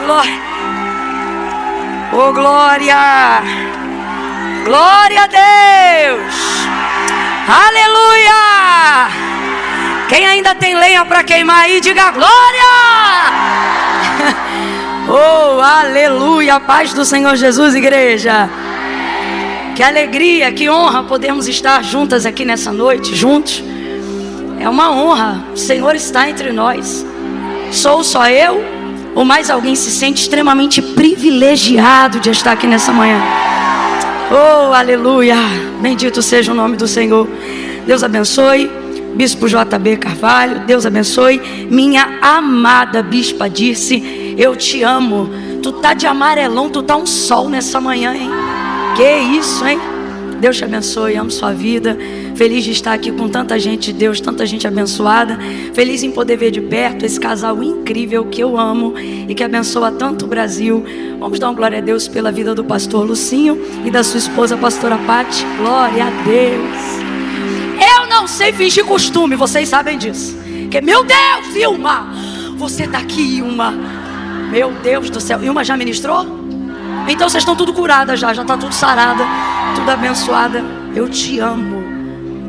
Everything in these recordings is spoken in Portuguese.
glória. Oh, glória. Glória a Deus. Aleluia. Quem ainda tem lenha para queimar aí, diga glória. Oh, aleluia. Paz do Senhor Jesus, igreja. Que alegria, que honra podermos estar juntas aqui nessa noite, juntos. É uma honra, o Senhor está entre nós. Sou só eu ou mais alguém se sente extremamente privilegiado de estar aqui nessa manhã? Oh, aleluia, bendito seja o nome do Senhor. Deus abençoe, Bispo JB Carvalho. Deus abençoe, minha amada Bispa Dirce. Eu te amo. Tu tá de amarelão, tu tá um sol nessa manhã, hein? Que isso, hein? Deus te abençoe, amo sua vida. Feliz de estar aqui com tanta gente de Deus, tanta gente abençoada. Feliz em poder ver de perto esse casal incrível que eu amo e que abençoa tanto o Brasil. Vamos dar uma glória a Deus pela vida do pastor Lucinho e da sua esposa, a pastora Pati. Glória a Deus. Eu não sei fingir costume, vocês sabem disso. Que, meu Deus, Ilma, você tá aqui, Ilma. Meu Deus do céu. Ilma já ministrou? Então vocês estão tudo curadas já tá tudo sarada, tudo abençoada. Eu te amo.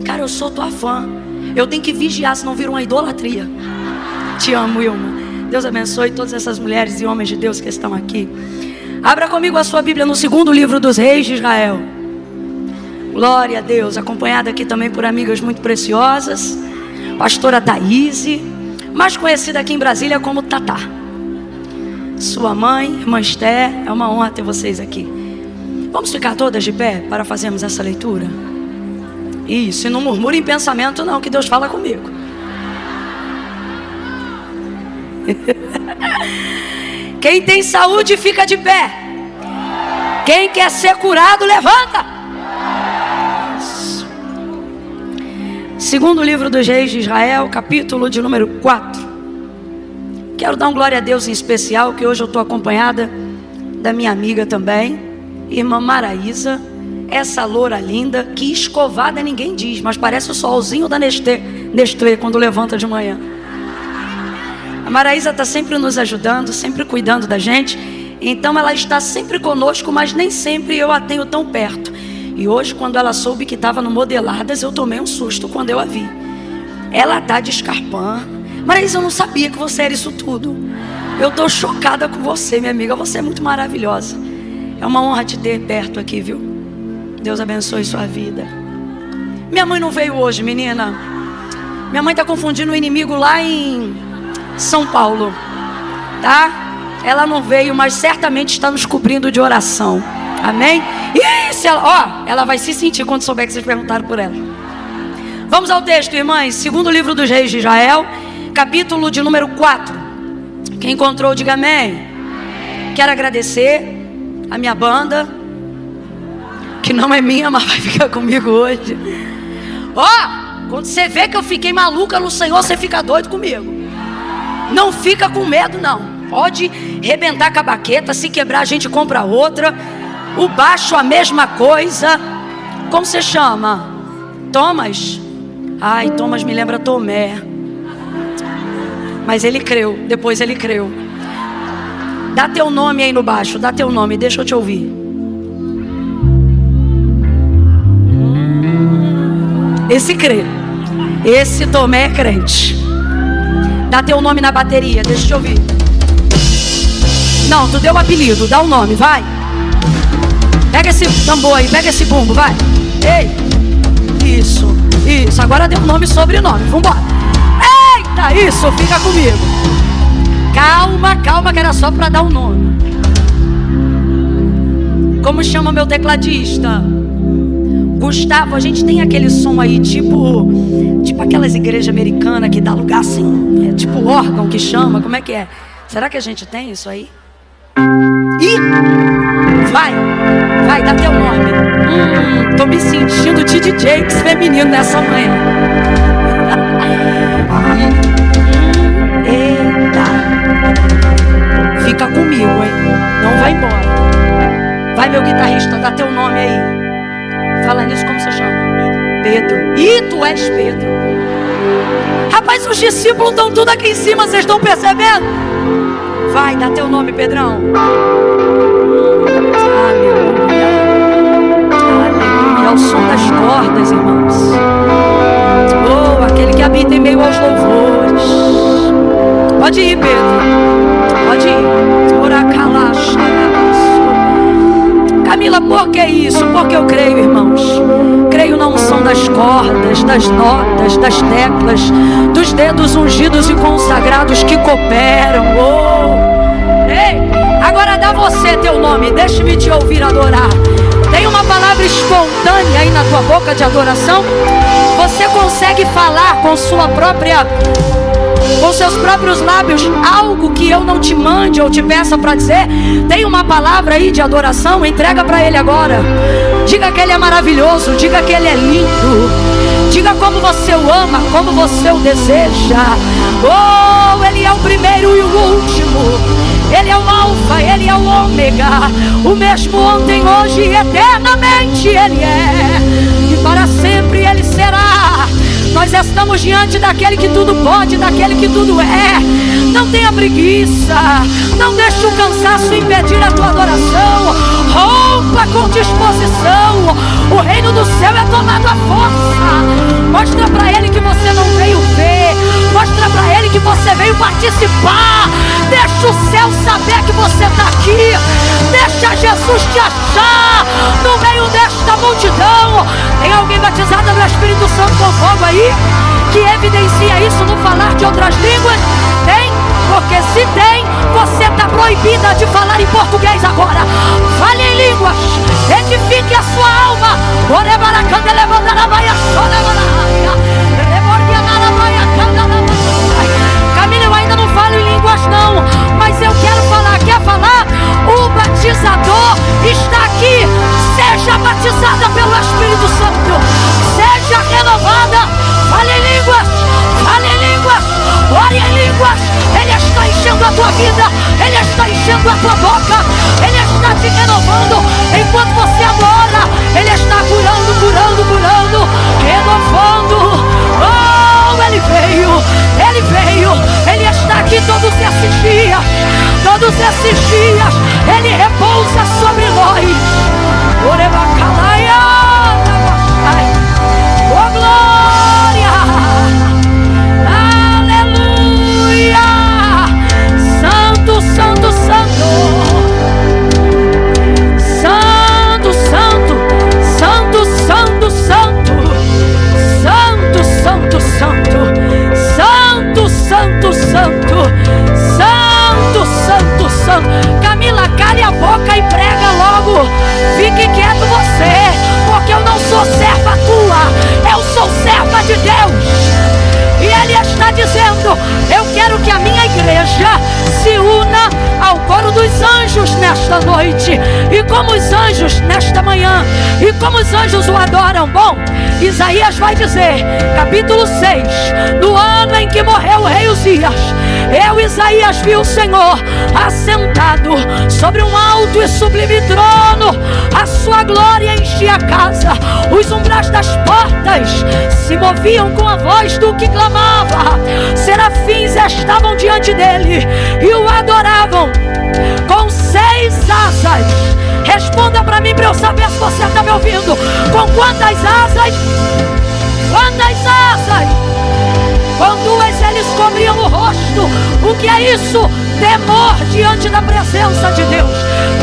Cara, eu sou tua fã. Eu tenho que vigiar, senão vira uma idolatria. Te amo, Ilma. Deus abençoe todas essas mulheres e homens de Deus que estão aqui. Abra comigo a sua Bíblia no 2º livro dos Reis de Israel. Glória a Deus. Acompanhada aqui também por amigas muito preciosas. Pastora Thaíse, mais conhecida aqui em Brasília como Tatá. Sua mãe, irmã Esther, é uma honra ter vocês aqui. Vamos ficar todas de pé para fazermos essa leitura? Isso, e não murmure em pensamento não, que Deus fala comigo. Quem tem saúde fica de pé. Quem quer ser curado, levanta. Isso. 2º livro dos Reis de Israel, capítulo de número 4. Quero dar um glória a Deus em especial, que hoje eu estou acompanhada da minha amiga também, irmã Maraísa, essa loura linda, que escovada ninguém diz, mas parece o solzinho da Nestlé quando levanta de manhã. A Maraísa está sempre nos ajudando, sempre cuidando da gente, então ela está sempre conosco, mas nem sempre eu a tenho tão perto. E hoje, quando ela soube que estava no Modeladas, eu tomei um susto quando eu a vi. Ela está de escarpão. Maraísa, eu não sabia que você era isso tudo. Eu estou chocada com você, minha amiga. Você é muito maravilhosa. É uma honra te ter perto aqui, viu? Deus abençoe sua vida. Minha mãe não veio hoje, menina. Minha mãe está confundindo o inimigo lá em São Paulo, tá? Ela não veio, mas certamente está nos cobrindo de oração. Amém? E se ela, ela vai se sentir quando souber que vocês perguntaram por ela. Vamos ao texto, irmãs. 2º livro dos Reis de Israel, capítulo de número 4. Quem encontrou, diga amém. Quero agradecer a minha banda, que não é minha, mas vai ficar comigo hoje. Quando você vê que eu fiquei maluca no Senhor, você fica doido comigo. Não fica com medo não. Pode rebentar com a baqueta. Se quebrar a gente compra outra. O baixo a mesma coisa. Como você chama? Thomas? Ai, Thomas me lembra Tomé. Mas ele creu, depois ele creu. Dá teu nome aí no baixo, dá teu nome, deixa eu te ouvir. Esse crê. Esse Tomé é crente. Dá teu nome na bateria, deixa eu te ouvir. Não, tu deu o apelido, dá o nome, vai. Pega esse tambor aí, pega esse bumbo, vai. Ei, isso, agora deu nome e sobrenome, vambora. Eita, isso, fica comigo. Calma, que era só pra dar um nome. Como chama meu tecladista? Gustavo. A gente tem aquele som aí, tipo aquelas igrejas americanas que dá lugar assim, tipo órgão que chama, como é que é? Será que a gente tem isso aí? Vai, dá teu nome. Tô me sentindo T.D. Jakes feminino nessa manhã. Eita. Fica comigo, hein? Não vai embora. Vai, meu guitarrista, dá teu nome aí. Fala nisso, como você chama? Pedro. Ih, tu és Pedro. Rapaz, os discípulos estão tudo aqui em cima, vocês estão percebendo? Vai, dá teu nome, Pedrão. Aleluia. Aleluia. Ao som das cordas, irmãos. Oh, aquele que habita em meio aos louvores. Pode ir, Pedro. Pode ir. Camila, por que isso? Porque eu creio, irmãos. Creio na unção das cordas, das notas, das teclas, dos dedos ungidos e consagrados que cooperam. Oh. Ei, agora dá você teu nome. Deixe-me te ouvir adorar. Tem uma palavra espontânea aí na tua boca de adoração? Você consegue falar com seus próprios lábios algo que eu não te mande ou te peça para dizer? Tem uma palavra aí de adoração? Entrega para Ele agora. Diga que Ele é maravilhoso, diga que Ele é lindo, diga como você o ama, como você o deseja. Oh, Ele é o primeiro e o último, Ele é o alfa, Ele é o ômega, o mesmo ontem, hoje e eternamente Ele é, e para sempre Ele será. Nós estamos diante daquele que tudo pode, daquele que tudo é. Não tenha preguiça, não deixe o cansaço impedir a tua adoração. Rompa com disposição. O reino do céu é tomado à força. Mostra para Ele que você não veio ver, mostra para Ele que você veio participar. Deixa o céu saber que você está aqui. Deixa Jesus te achar no meio desta multidão. Tem alguém batizado no Espírito Santo com fogo aí, que evidencia isso no falar de outras línguas? Tem? Porque se tem, você está proibida de falar em português agora. Fale em línguas, edifique a sua alma. Camila, eu ainda não falo em línguas não, mas eu quero falar. Quer falar? O batizador está aqui. Seja batizada pelo Espírito Santo, seja renovada. Fale em línguas, fale em línguas, ore em línguas. Ele está enchendo a tua vida, Ele está enchendo a tua boca, Ele está te renovando. Enquanto você adora, Ele está curando, curando, curando, renovando. Oh, Ele veio, Ele veio, Ele está aqui todos esses dias, todos esses dias, Ele repousa sobre nós. Oh, glória! Aleluia! Santo, santo, santo! Santo, santo! Santo, santo, santo! Santo, santo, santo! Santo, santo, santo! Santo, santo, santo! Camila, cale a boca e prega logo. Fique quieto você, porque eu não sou serva tua, eu sou serva de Deus. E Ele está dizendo: eu quero que a minha igreja se una ao coro dos anjos nesta noite. E como os anjos nesta manhã, e como os anjos o adoram. Bom, Isaías vai dizer, capítulo 6, no ano em que morreu o rei Uzias, eu, Isaías, vi o Senhor assentado sobre um alto e sublime trono. A sua glória enchia a casa, os umbrais das portas se moviam com a voz do que clamava. Serafins estavam diante dele e o adoravam com 6 asas. Responda para mim, para eu saber se você está me ouvindo. Com quantas asas? Quantas asas? Com 2 eles cobriam o rosto. O que é isso? Temor diante da presença de Deus.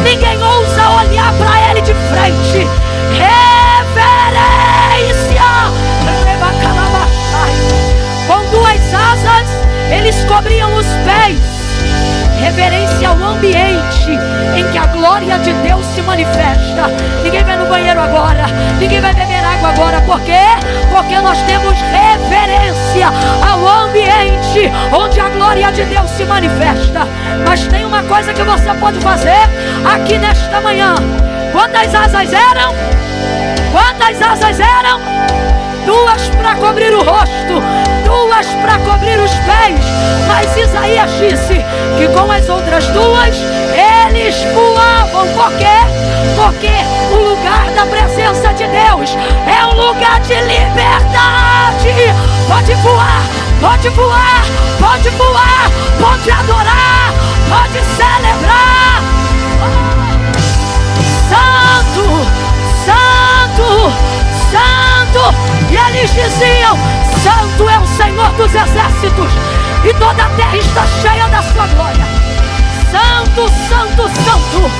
Ninguém ousa olhar para Ele de frente. Reverência. Com 2 asas eles cobriam os pés. Reverência ao ambiente em que a glória de Deus se manifesta. Ninguém vai no banheiro agora, ninguém vai beber água agora. Por quê? Porque nós temos reverência ao ambiente onde a glória de Deus se manifesta. Mas tem uma coisa que você pode fazer aqui nesta manhã. Quantas asas eram? Quantas asas eram? 2 para cobrir o rosto, 2 para cobrir os pés. Mas Isaías disse que com as outras 2 eles voavam. Por quê? Porque o lugar da presença de Deus é um lugar de liberdade. Pode voar, pode voar, pode voar, pode adorar, Pode celebrar. Santo, Santo, Santo. E eles diziam: Santo é o Senhor dos exércitos, e toda a terra está cheia da sua glória. Santo, Santo, Santo.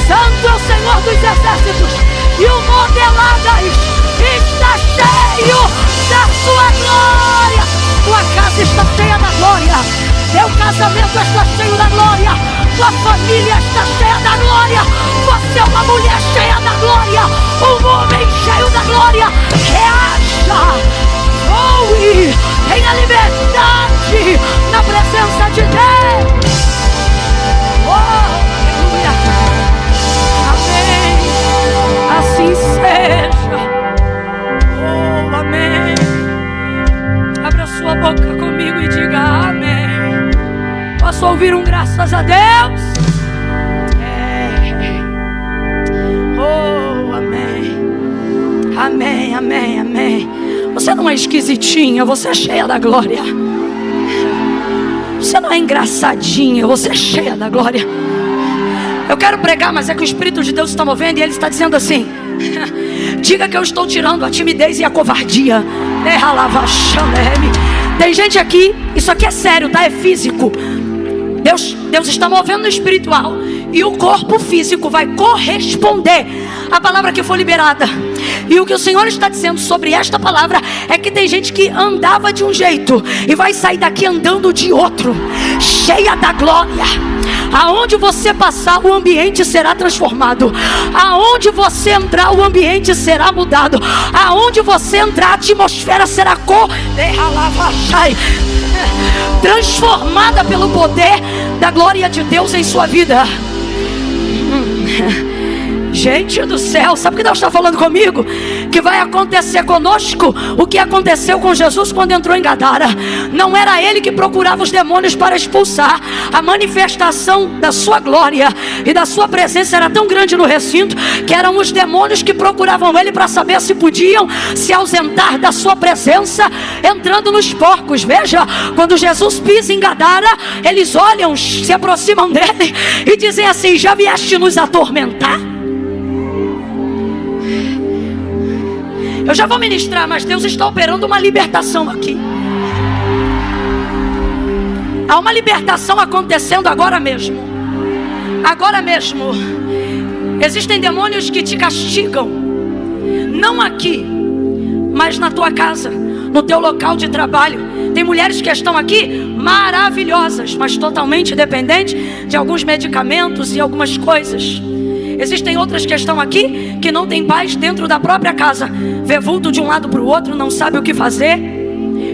Santo é o Senhor dos exércitos, e o Modeladas está cheio da sua glória. Tua casa está cheia da glória. Teu casamento está cheio da glória. Tua família está cheia da glória. Você é uma mulher cheia da glória. Um homem cheio da glória. Reaja, voe, tenha liberdade na presença de Deus. Oh, aleluia. Amém. Assim seja. Oh, amém. Abra sua boca comigo e diga amém. Posso ouvir um graças a Deus? Oh, amém. Amém, amém, amém. Você não é esquisitinha, você é cheia da glória. Você não é engraçadinha, você é cheia da glória. Eu quero pregar, mas é que o Espírito de Deus está movendo e Ele está dizendo assim: diga que eu estou tirando a timidez e a covardia. Tem gente aqui, isso aqui é sério, tá? É físico. Deus está movendo no espiritual, e o corpo físico vai corresponder à palavra que foi liberada. E o que o Senhor está dizendo sobre esta palavra é que tem gente que andava de um jeito e vai sair daqui andando de outro, cheia da glória. Aonde você passar, o ambiente será transformado. Aonde você entrar, o ambiente será mudado. Aonde você entrar, a atmosfera será transformada pelo poder da glória de Deus em sua vida. Gente do céu, sabe o que Deus está falando comigo? Que vai acontecer conosco o que aconteceu com Jesus quando entrou em Gadara. Não era ele que procurava os demônios para expulsar. A manifestação da sua glória e da sua presença era tão grande no recinto, que eram os demônios que procuravam ele para saber se podiam se ausentar da sua presença, entrando nos porcos. Veja, quando Jesus pisa em Gadara, eles olham, se aproximam dele e dizem assim: já vieste nos atormentar? Eu já vou ministrar, mas Deus está operando uma libertação aqui. Há uma libertação acontecendo agora mesmo. Agora mesmo. Existem demônios que te castigam, não aqui, mas na tua casa, no teu local de trabalho. Tem mulheres que estão aqui maravilhosas, mas totalmente dependentes de alguns medicamentos e algumas coisas. Existem outras que estão aqui que não têm paz dentro da própria casa, vê vulto de um lado para o outro, não sabe o que fazer.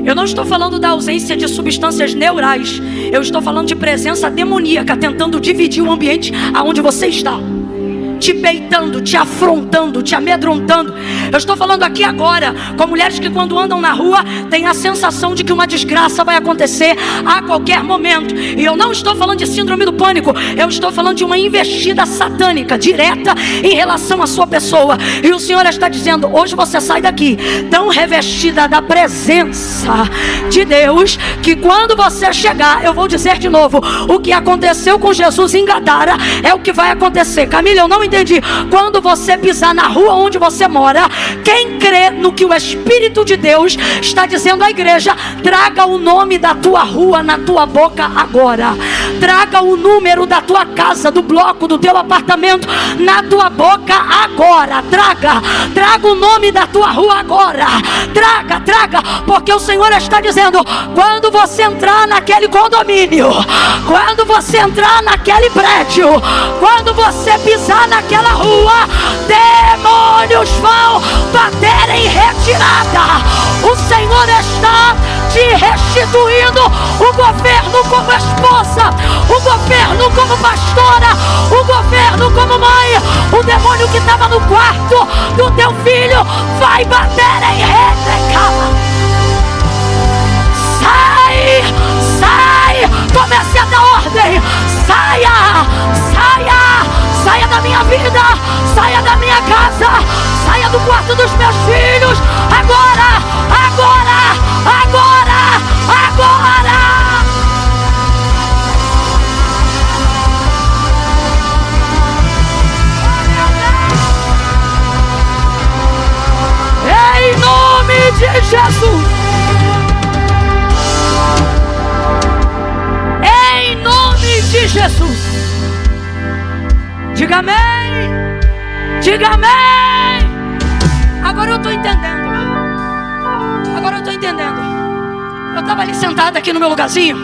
Eu não estou falando da ausência de substâncias neurais, eu estou falando de presença demoníaca tentando dividir o ambiente aonde você está, te peitando, te afrontando, te amedrontando. Eu estou falando aqui agora com mulheres que quando andam na rua têm a sensação de que uma desgraça vai acontecer a qualquer momento. E eu não estou falando de síndrome do pânico, eu estou falando de uma investida satânica direta em relação à sua pessoa. E o Senhor está dizendo: hoje você sai daqui tão revestida da presença de Deus, que quando você chegar, eu vou dizer de novo, o que aconteceu com Jesus em Gadara é o que vai acontecer. Camila, eu não entendi. Quando você pisar na rua onde você mora, quem crê no que o Espírito de Deus está dizendo à igreja, traga o nome da tua rua na tua boca agora. Traga o número da tua casa, do bloco, do teu apartamento na tua boca agora. Traga o nome da tua rua agora. Traga, porque o Senhor está dizendo: quando você entrar naquele condomínio, quando você entrar naquele prédio, quando você pisar naquela rua, demônios vão bater em retirada. O Senhor está te restituindo o governo como esposa, o governo como pastora, o governo como mãe. O demônio que estava no quarto do teu filho vai bater em retirada. Sai, comece a dar ordem. Saia da minha vida, saia da minha casa, saia do quarto dos meus filhos, agora. Jesus. Em nome de Jesus. Diga amém. Diga amém. Agora eu estou entendendo. Eu estava ali sentada aqui no meu lugarzinho,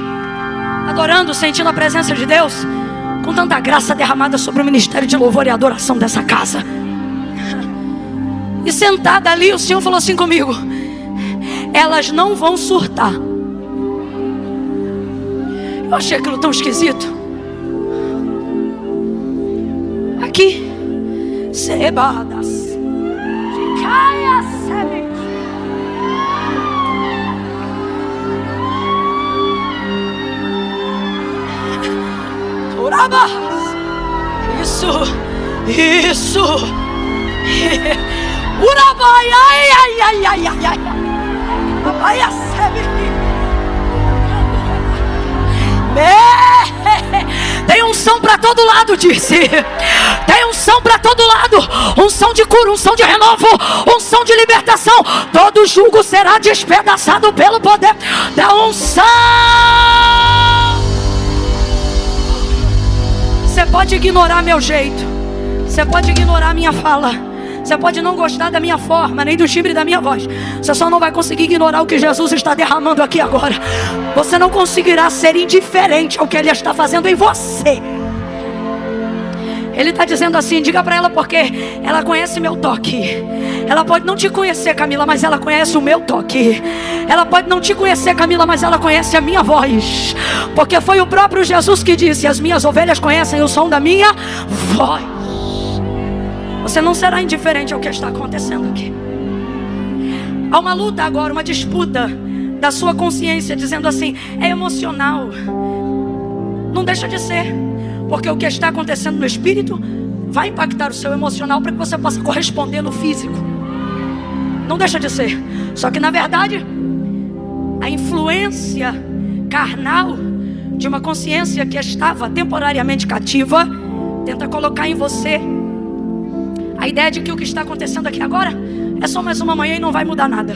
adorando, sentindo a presença de Deus, com tanta graça derramada sobre o ministério de louvor e adoração dessa casa. E sentada ali, o Senhor falou assim comigo: elas não vão surtar. Eu achei aquilo tão esquisito. Aqui, cebadas, caia semente. Urabas. Isso. Urabai, ai. Papai semente. Tem unção para todo lado, disse. Tem unção para todo lado. Unção de cura, unção de renovo, unção de libertação. Todo jugo será despedaçado pelo poder da unção. Você pode ignorar meu jeito, você pode ignorar minha fala, você pode não gostar da minha forma, nem do timbre da minha voz. Você só não vai conseguir ignorar o que Jesus está derramando aqui agora. Você não conseguirá ser indiferente ao que Ele está fazendo em você. Ele está dizendo assim: diga para ela, porque ela conhece meu toque. Ela pode não te conhecer, Camila, mas ela conhece o meu toque. Ela pode não te conhecer, Camila, mas ela conhece a minha voz. Porque foi o próprio Jesus que disse: as minhas ovelhas conhecem o som da minha voz. Você não será indiferente ao que está acontecendo aqui. Há uma luta agora, uma disputa da sua consciência, dizendo assim: é emocional. Não deixa de ser. Porque o que está acontecendo no espírito vai impactar o seu emocional para que você possa corresponder no físico. Não deixa de ser. Só que na verdade, a influência carnal de uma consciência que estava temporariamente cativa tenta colocar em você a ideia de que o que está acontecendo aqui agora é só mais uma manhã e não vai mudar nada.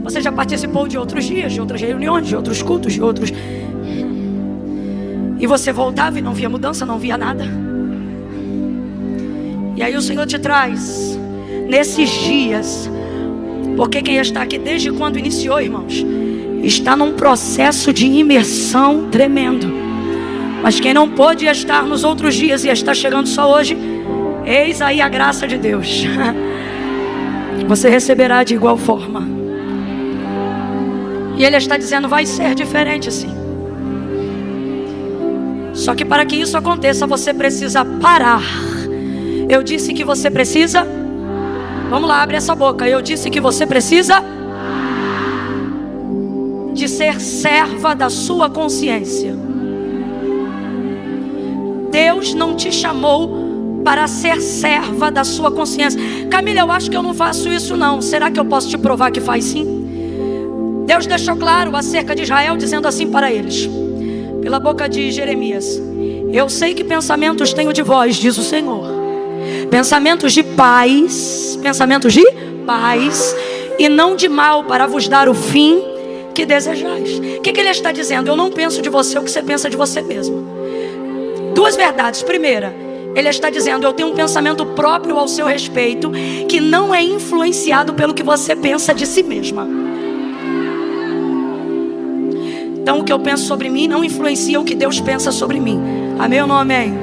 Você já participou de outros dias, de outras reuniões, de outros cultos, de outros... E você voltava e não via mudança, não via nada. E aí o Senhor te traz nesses dias, porque quem está aqui desde quando iniciou, irmãos, está num processo de imersão tremendo. Mas quem não pôde estar nos outros dias e está chegando só hoje, eis aí a graça de Deus. Você receberá de igual forma. E Ele está dizendo: vai ser diferente assim. Só que para que isso aconteça, você precisa parar. Eu disse que você precisa. Vamos lá, abre essa boca. Eu disse que você precisa de ser serva da sua consciência. Deus não te chamou para ser serva da sua consciência. Camila, eu acho que eu não faço isso não. Será que eu posso te provar que faz sim? Deus deixou claro acerca de Israel, dizendo assim para eles, pela boca de Jeremias: eu sei que pensamentos tenho de vós, diz o Senhor, pensamentos de paz e não de mal, para vos dar o fim que desejais. O que Ele está dizendo? Eu não penso de você o que você pensa de você mesmo. Duas verdades. Primeira, Ele está dizendo: eu tenho um pensamento próprio ao seu respeito, que não é influenciado pelo que você pensa de si mesma. Então o que eu penso sobre mim não influencia o que Deus pensa sobre mim. Amém ou não amém?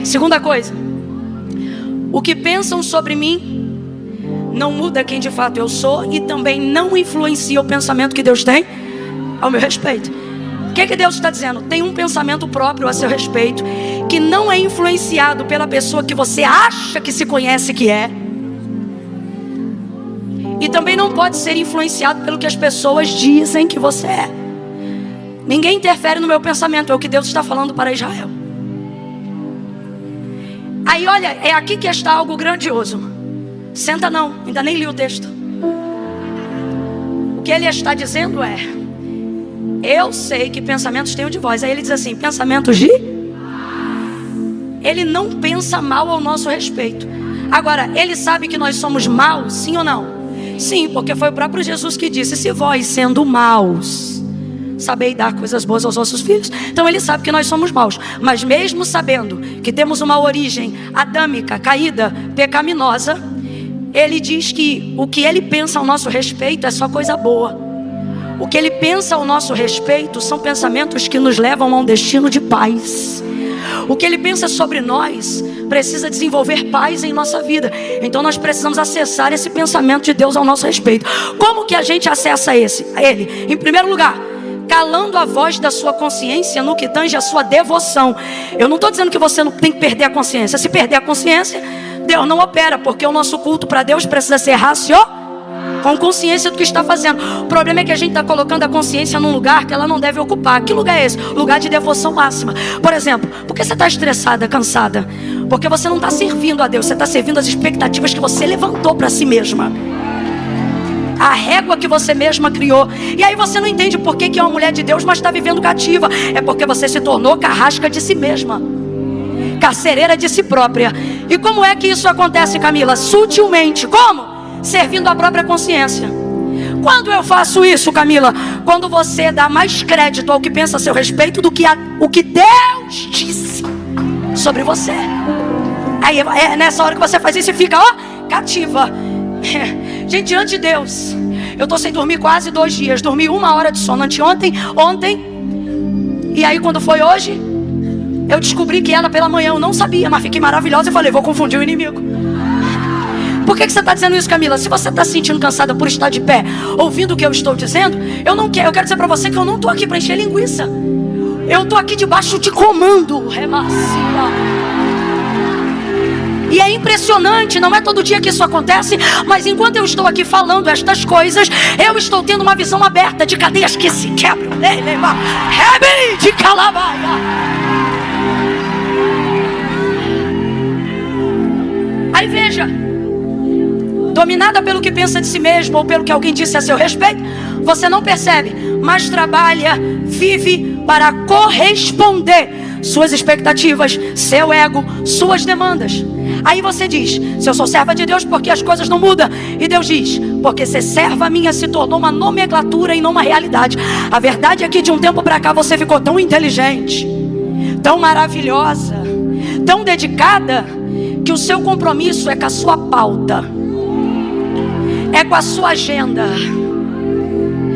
Segunda coisa, o que pensam sobre mim não muda quem de fato eu sou, e também não influencia o pensamento que Deus tem ao meu respeito. O que Deus está dizendo? Tem um pensamento próprio a seu respeito, que não é influenciado pela pessoa que você acha que se conhece que é, e também não pode ser influenciado pelo que as pessoas dizem que você é. Ninguém interfere no meu pensamento, é o que Deus está falando para Israel. Aí olha, é aqui que está algo grandioso. Senta não, ainda nem li o texto. O que Ele está dizendo é: eu sei que pensamentos tenho de vós. Aí Ele diz assim: pensamentos de... Ele não pensa mal ao nosso respeito. Agora, Ele sabe que nós somos maus, sim ou não? Sim, porque foi o próprio Jesus que disse: se vós, sendo maus, sabeis dar coisas boas aos vossos filhos. Então ele sabe que nós somos maus. Mas mesmo sabendo que temos uma origem adâmica, caída, pecaminosa, ele diz que o que ele pensa ao nosso respeito é só coisa boa. O que ele pensa ao nosso respeito são pensamentos que nos levam a um destino de paz. O que ele pensa sobre nós precisa desenvolver paz em nossa vida. Então nós precisamos acessar esse pensamento de Deus ao nosso respeito. Como que a gente acessa ele? Em primeiro lugar, calando a voz da sua consciência no que tange a sua devoção. Eu não estou dizendo que você não tem que perder a consciência. Se perder a consciência, Deus não opera, porque o nosso culto para Deus precisa ser com consciência do que está fazendo. O problema é que a gente está colocando a consciência num lugar que ela não deve ocupar. Que lugar é esse? Lugar de devoção máxima. Por exemplo, por que você está estressada, cansada? Porque você não está servindo a Deus, você está servindo as expectativas que você levantou para si mesma, a régua que você mesma criou. E aí você não entende por que é uma mulher de Deus, mas está vivendo cativa. É porque você se tornou carrasca de si mesma, carcereira de si própria. E como é que isso acontece, Camila? Sutilmente. Como? Servindo a própria consciência. Quando eu faço isso, Camila? Quando você dá mais crédito ao que pensa a seu respeito do que o que Deus disse sobre você. Aí é nessa hora que você faz isso e fica cativa. Gente, diante de Deus, eu estou sem dormir quase 2 dias. Dormi 1 hora de sono ontem. E aí quando foi hoje, eu descobri que era pela manhã. Eu não sabia, mas fiquei maravilhosa e falei: vou confundir o inimigo. Por que você está dizendo isso, Camila? Se você está se sentindo cansada por estar de pé, ouvindo o que eu estou dizendo, eu quero dizer para você que eu não estou aqui para encher linguiça. Eu estou aqui debaixo de comando. E é impressionante, não é todo dia que isso acontece, mas enquanto eu estou aqui falando estas coisas, eu estou tendo uma visão aberta de cadeias que se quebram. De calabaia. Aí veja, dominada pelo que pensa de si mesmo ou pelo que alguém disse a seu respeito, você não percebe, mas trabalha, vive para corresponder suas expectativas, seu ego, suas demandas. Aí você diz: se eu sou serva de Deus, porque as coisas não mudam? E Deus diz: porque ser serva minha se tornou uma nomenclatura e não uma realidade. A verdade é que de um tempo para cá você ficou tão inteligente, tão maravilhosa, tão dedicada, que o seu compromisso é com a sua pauta, é com a sua agenda,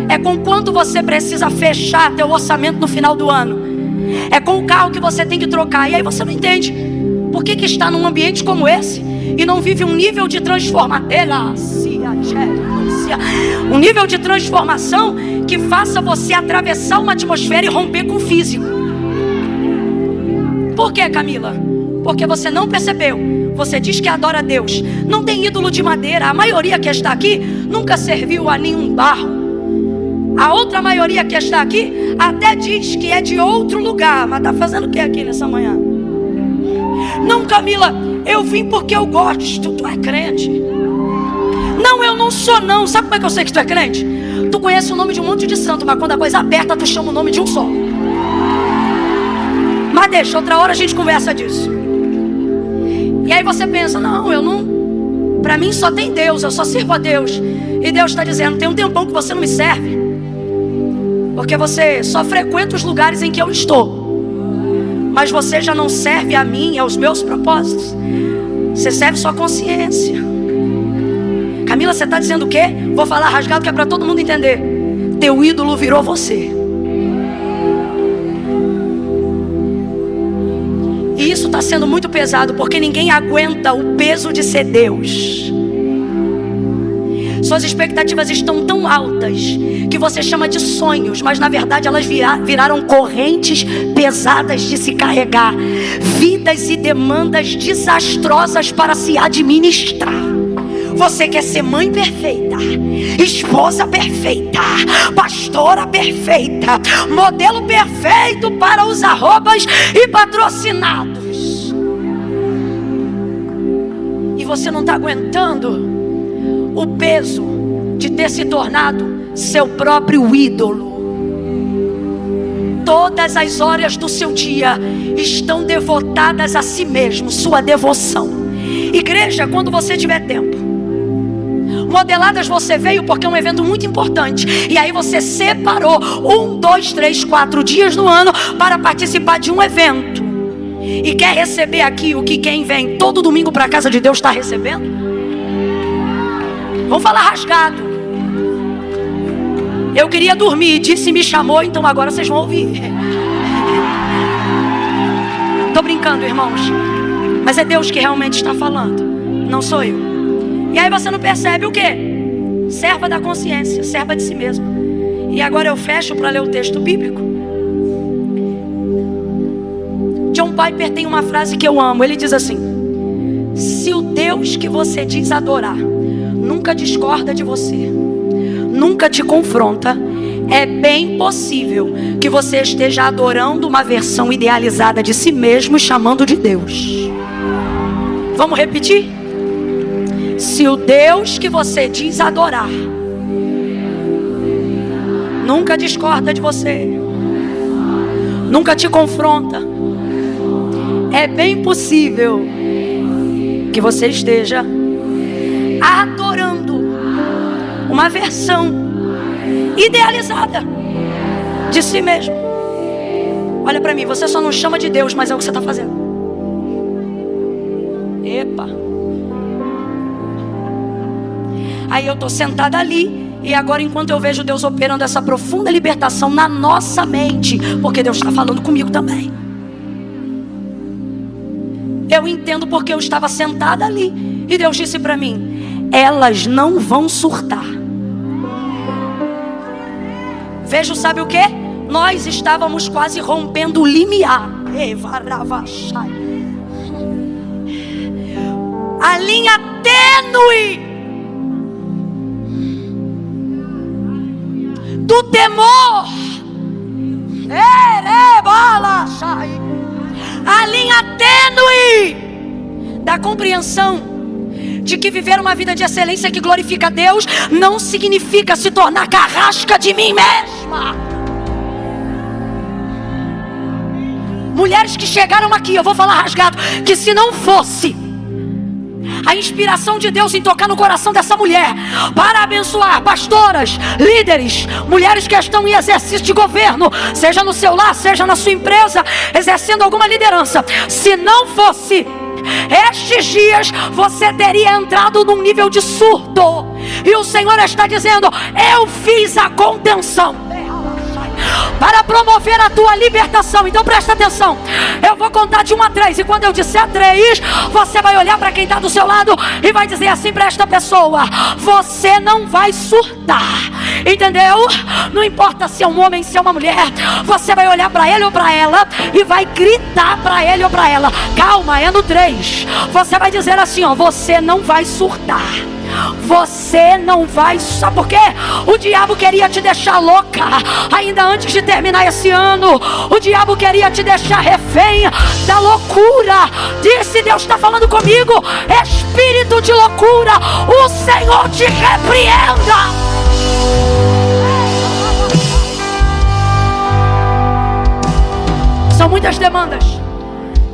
é com quanto você precisa fechar teu orçamento no final do ano, é com o carro que você tem que trocar. E aí você não entende por que está num ambiente como esse e não vive um nível de transformação, um nível de transformação que faça você atravessar uma atmosfera e romper com o físico. Por que, Camila? Porque você não percebeu. Você diz que adora a Deus, não tem ídolo de madeira. A maioria que está aqui nunca serviu a nenhum barro. A outra maioria que está aqui até diz que é de outro lugar, mas está fazendo o que aqui nessa manhã? Não, Camila, eu vim porque eu gosto. Tu é crente? Não, eu não sou não. Sabe como é que eu sei que tu é crente? Tu conhece o nome de um monte de santo, mas quando a coisa aperta, tu chama o nome de um só. Mas deixa, outra hora a gente conversa disso. E aí você pensa: não, eu não, para mim só tem Deus, eu só sirvo a Deus. E Deus está dizendo: tem um tempão que você não me serve, porque você só frequenta os lugares em que eu estou, mas você já não serve a mim e aos meus propósitos. Você serve sua consciência. Camila, você está dizendo o quê? Vou falar rasgado que é para todo mundo entender. Teu ídolo virou você. E isso está sendo muito pesado, porque ninguém aguenta o peso de ser Deus. Suas expectativas estão tão altas que você chama de sonhos, mas na verdade elas viraram correntes pesadas de se carregar, vidas e demandas desastrosas para se administrar. Você quer ser mãe perfeita, esposa perfeita, pastora perfeita, modelo perfeito para os arrobas e patrocinados. E você não está aguentando o peso de ter se tornado seu próprio ídolo. Todas as horas do seu dia estão devotadas a si mesmo, sua devoção. Igreja, quando você tiver tempo, Modeladas você veio porque é um evento muito importante. E aí você separou 1, 2, 3, 4 dias no ano para participar de um evento. E quer receber aqui o que quem vem todo domingo para a casa de Deus está recebendo? Vamos falar rasgado. Eu queria dormir, disse me chamou, então agora vocês vão ouvir. Tô brincando, irmãos. Mas é Deus que realmente está falando, não sou eu. E aí você não percebe o quê? Serva da consciência, serva de si mesmo. E agora eu fecho para ler o texto bíblico. John Piper tem uma frase que eu amo. Ele diz assim: se o Deus que você diz adorar nunca discorda de você, nunca te confronta, é bem possível que você esteja adorando uma versão idealizada de si mesmo e chamando de Deus. Vamos repetir? Se o Deus que você diz adorar nunca discorda de você, nunca te confronta, é bem possível que você esteja adorando uma versão idealizada de si mesmo. Olha para mim, você só não chama de Deus, mas é o que você está fazendo. Epa. Aí eu estou sentada ali, e agora enquanto eu vejo Deus operando essa profunda libertação na nossa mente, porque Deus está falando comigo também, eu entendo porque eu estava sentada ali, e Deus disse para mim: elas não vão surtar. Vejo, sabe o que? Nós estávamos quase rompendo o limiar. A linha tênue do temor, a linha tênue da compreensão de que viver uma vida de excelência que glorifica a Deus não significa se tornar carrasca de mim mesma. Mulheres que chegaram aqui, eu vou falar rasgado, que se não fosse a inspiração de Deus em tocar no coração dessa mulher para abençoar pastoras, líderes, mulheres que estão em exercício de governo, seja no seu lar, seja na sua empresa, exercendo alguma liderança, se não fosse estes dias, você teria entrado num nível de surto. E o Senhor está dizendo: eu fiz a contenção para promover a tua libertação. Então presta atenção, eu vou contar de 1 a 3, e quando eu disser 3, você vai olhar para quem está do seu lado e vai dizer assim para esta pessoa: você não vai surtar. Entendeu? Não importa se é um homem, se é uma mulher, você vai olhar para ele ou para ela e vai gritar para ele ou para ela. Calma, é no 3. Você vai dizer assim, ó: você não vai surtar. Você não vai. Sabe por quê? O diabo queria te deixar louca ainda antes de terminar esse ano. O diabo queria te deixar refém da loucura. Disse: Deus está falando comigo, espírito de loucura, o Senhor te repreenda. São muitas demandas,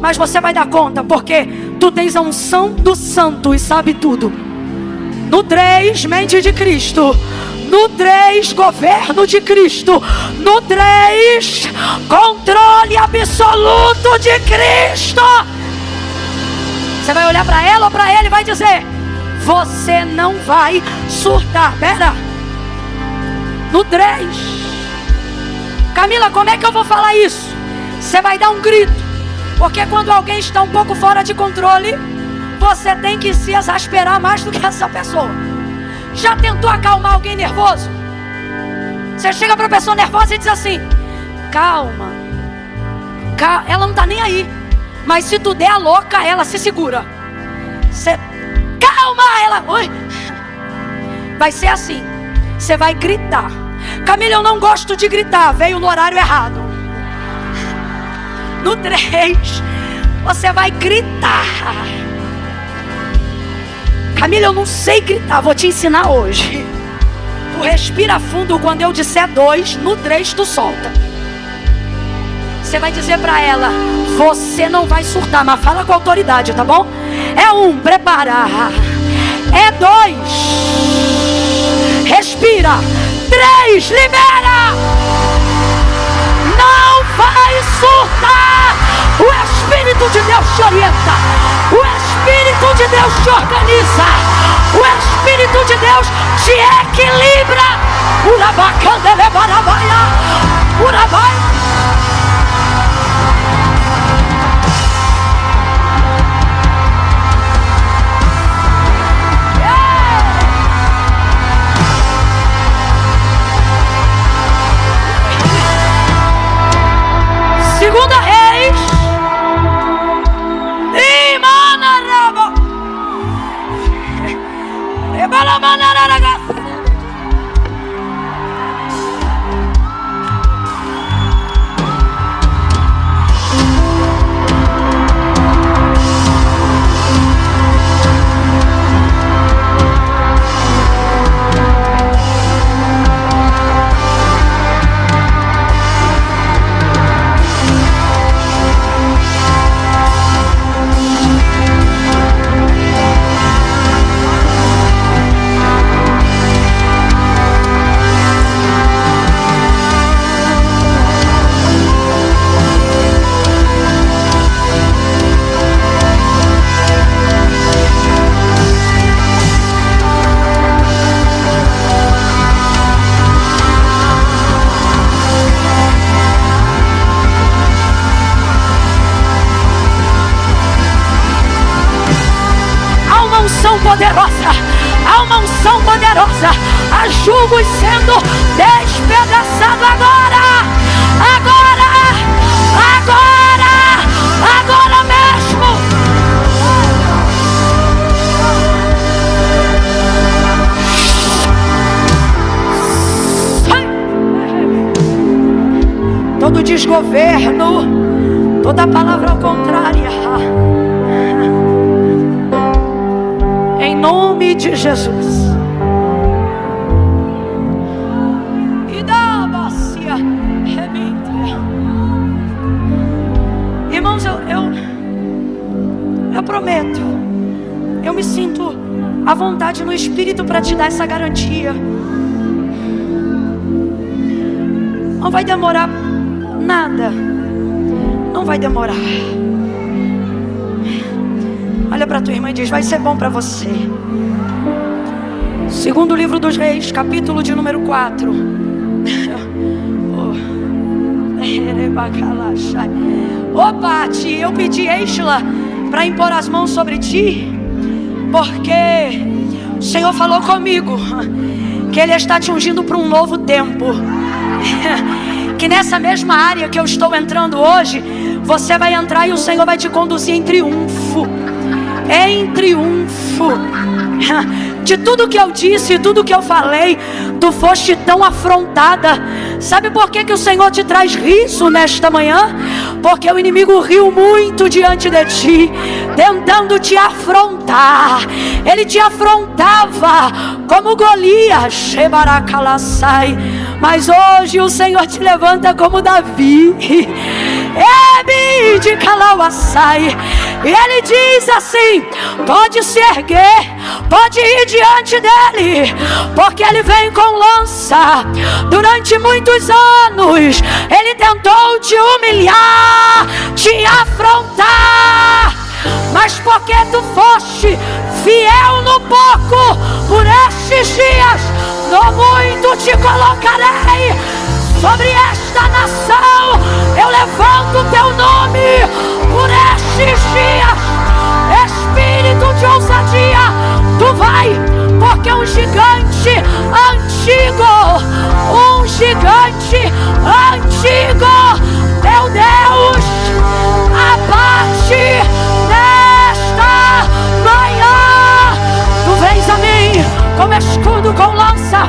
mas você vai dar conta, porque tu tens a unção do santo e sabe tudo. No 3, mente de Cristo. No 3, governo de Cristo. No 3, controle absoluto de Cristo. Você vai olhar para ela ou para ele e vai dizer: você não vai surtar. Pera. No 3. Camila, como é que eu vou falar isso? Você vai dar um grito, porque quando alguém está um pouco fora de controle, você tem que se exasperar mais do que essa pessoa. Já tentou acalmar alguém nervoso? Você chega para a pessoa nervosa e diz assim: calma, ela não está nem aí, mas se tu der a louca, ela se segura. Você, calma, ela, oi. Vai ser assim, você vai gritar. Camila, eu não gosto de gritar, veio no horário errado. No 3, você vai gritar. Camila, eu não sei gritar, vou te ensinar hoje. Tu respira fundo, quando eu disser 2, no 3 tu solta. Você vai dizer pra ela: você não vai surtar, mas fala com autoridade, tá bom? É 1, prepara. É 2. Respira. 3, libera. Não vai surtar. O Espírito de Deus te orienta. O Espírito de Deus te organiza. O Espírito de Deus te equilibra. Urabacandelebarabaya. Urabai. Segunda Reis. Imanaraba. Ebalamanaraga. Poderosa, há uma unção poderosa, há julgos sendo despedaçados agora, agora mesmo. Todo desgoverno, toda palavra contrária, em nome de Jesus. E da bacia remita. Irmãos, eu prometo, eu me sinto à vontade no Espírito para te dar essa garantia. Não vai demorar nada. Não vai demorar. Olha para tua irmã e diz: vai ser bom para você. Segundo livro dos Reis, capítulo de número 4. Ô Pati, eu pedi Eixla para impor as mãos sobre ti, porque o Senhor falou comigo que Ele está te ungindo para um novo tempo. Que nessa mesma área que eu estou entrando hoje, você vai entrar e o Senhor vai te conduzir em triunfo. Em triunfo. De tudo que eu disse, tudo que eu falei, tu foste tão afrontada. Sabe por que o Senhor te traz riso nesta manhã? Porque o inimigo riu muito diante de ti, tentando te afrontar. Ele te afrontava como Golias, mas hoje o Senhor te levanta como Davi. De Calauaçai. E Ele diz assim: pode se erguer, pode ir diante dele, porque Ele vem com lança. Durante muitos anos Ele tentou te humilhar, te afrontar, mas porque tu foste fiel no pouco, por estes dias no muito te colocarei. Sobre esta nação eu levanto o teu nome por estes dias. Espírito de ousadia, tu vai, porque um gigante antigo, teu Deus, abate nesta manhã. Tu vens a mim como escudo com lança,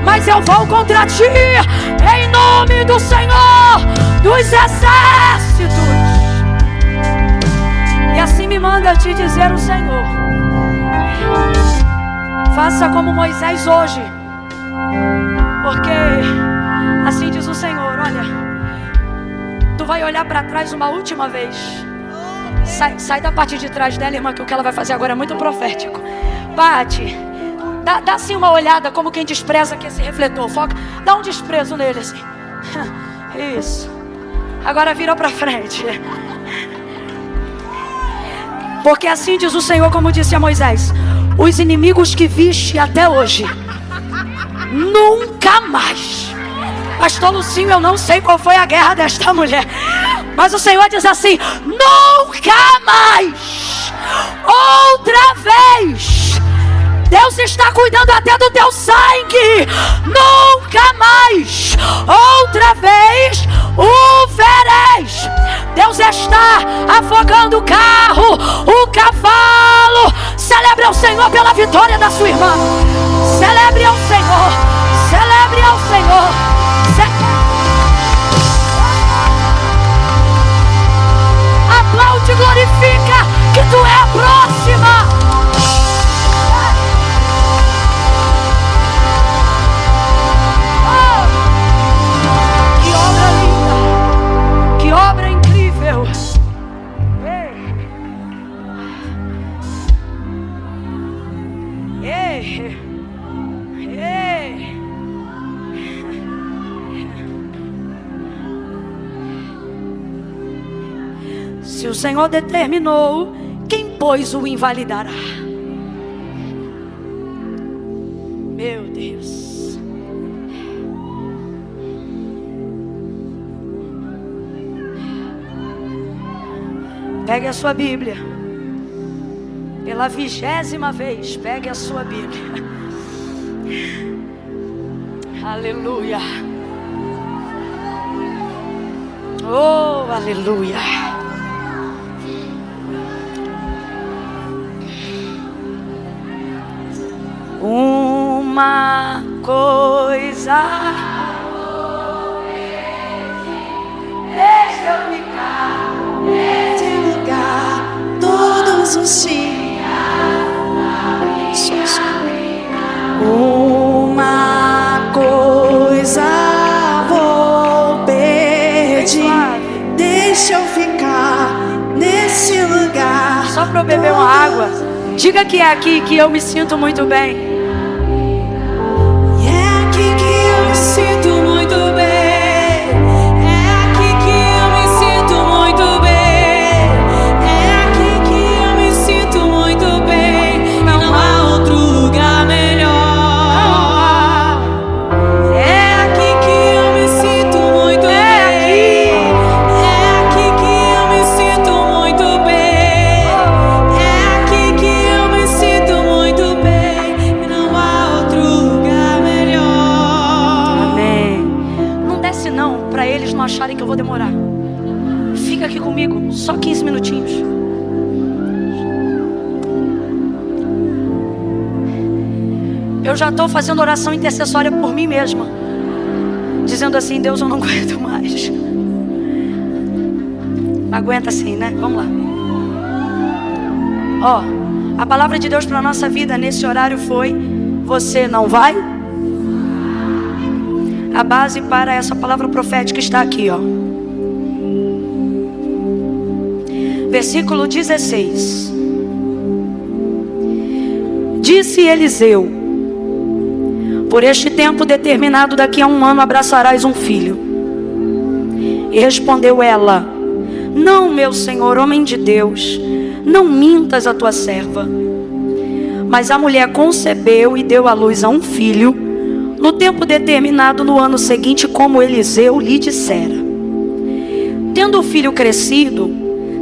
mas eu vou contra ti em nome do Senhor dos exércitos. E assim me manda te dizer o Senhor: faça como Moisés hoje, porque assim diz o Senhor: olha, tu vai olhar para trás uma última vez. Sai da parte de trás dela, irmã, que o que ela vai fazer agora é muito profético. Pati, Dá assim uma olhada, como quem despreza aqui esse refletor. Foca, dá um desprezo nele assim. Isso. Agora vira para frente. Porque assim diz o Senhor, como disse a Moisés: os inimigos que viste até hoje, nunca mais. Pastor Lucinho, eu não sei qual foi a guerra desta mulher, mas o Senhor diz assim: nunca mais, outra vez. Deus está cuidando até do teu sangue. Nunca mais, outra vez o vereis. Deus está afogando o carro, o cavalo. Celebre ao Senhor pela vitória da sua irmã. Celebre ao Senhor. Celebre ao Senhor. Aplaude e glorifica que tu é a próxima. Que obra incrível. Se o Senhor determinou, quem pois o invalidará? Meu Deus. Pegue a sua Bíblia. Pela 20ª vez, pegue a sua Bíblia. Aleluia. Oh, aleluia. Uma coisa, deixa eu ficar nesse lugar todos os dias. Uma coisa vou pedir, deixa eu ficar nesse lugar. Só para eu beber uma água. Diga que é aqui que eu me sinto muito bem. É aqui que eu me sinto muito bem. É aqui que eu me sinto muito bem. É aqui que eu me sinto muito bem. Não há outro lugar melhor. É aqui que eu me sinto muito bem. É aqui que eu me sinto muito bem. É aqui que eu me sinto muito bem. Não há outro lugar melhor. Amém. Não desce não, para eles não acharem que eu vou demorar. Fica aqui comigo, só 15 minutinhos. Eu já estou fazendo oração intercessória por mim mesma, dizendo assim: Deus, eu não aguento mais. Aguenta sim, né? Vamos lá. Ó, a palavra de Deus para a nossa vida nesse horário foi: você não vai? A base para essa palavra profética está aqui, ó. Versículo 16. Disse Eliseu: por este tempo determinado, daqui a 1 ano abraçarás um filho. E respondeu ela: não, meu senhor, homem de Deus, não mintas a tua serva. Mas a mulher concebeu e deu à luz a um filho, no tempo determinado no ano seguinte, como Eliseu lhe dissera. Tendo o filho crescido,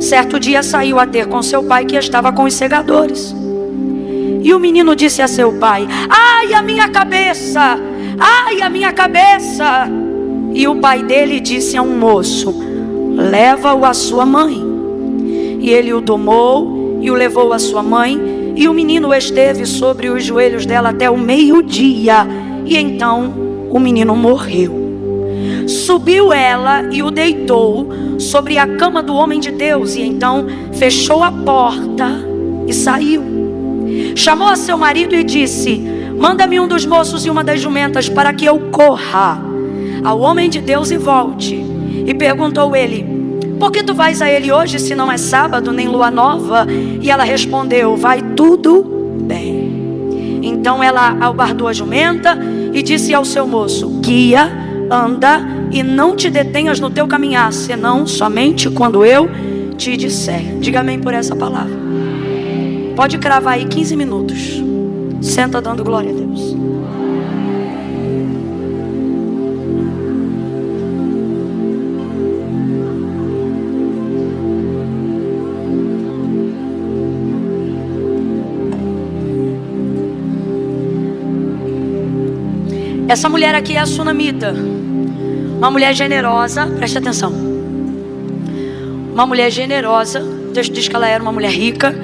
certo dia saiu a ter com seu pai, que estava com os segadores. E o menino disse a seu pai: ai, a minha cabeça! Ai, a minha cabeça! E o pai dele disse a um moço: leva-o à sua mãe. E ele o tomou e o levou à sua mãe. E o menino esteve sobre os joelhos dela até o meio-dia. E então o menino morreu. Subiu ela e o deitou sobre a cama do homem de Deus. E então fechou a porta e saiu. Chamou a seu marido e disse: manda-me um dos moços e uma das jumentas, para que eu corra ao homem de Deus e volte. E perguntou ele: por que tu vais a ele hoje, se não é sábado nem lua nova? E ela respondeu: vai tudo bem. Então Então ela albardou a jumenta e disse ao seu moço: guia, anda e não te detenhas no teu caminhar, senão somente quando eu te disser. Diga amém por essa palavra. Pode cravar aí 15 minutos. Senta dando glória a Deus. Essa mulher aqui é a sunamita, uma mulher generosa, preste atenção. Uma mulher generosa, o texto diz que ela era uma mulher rica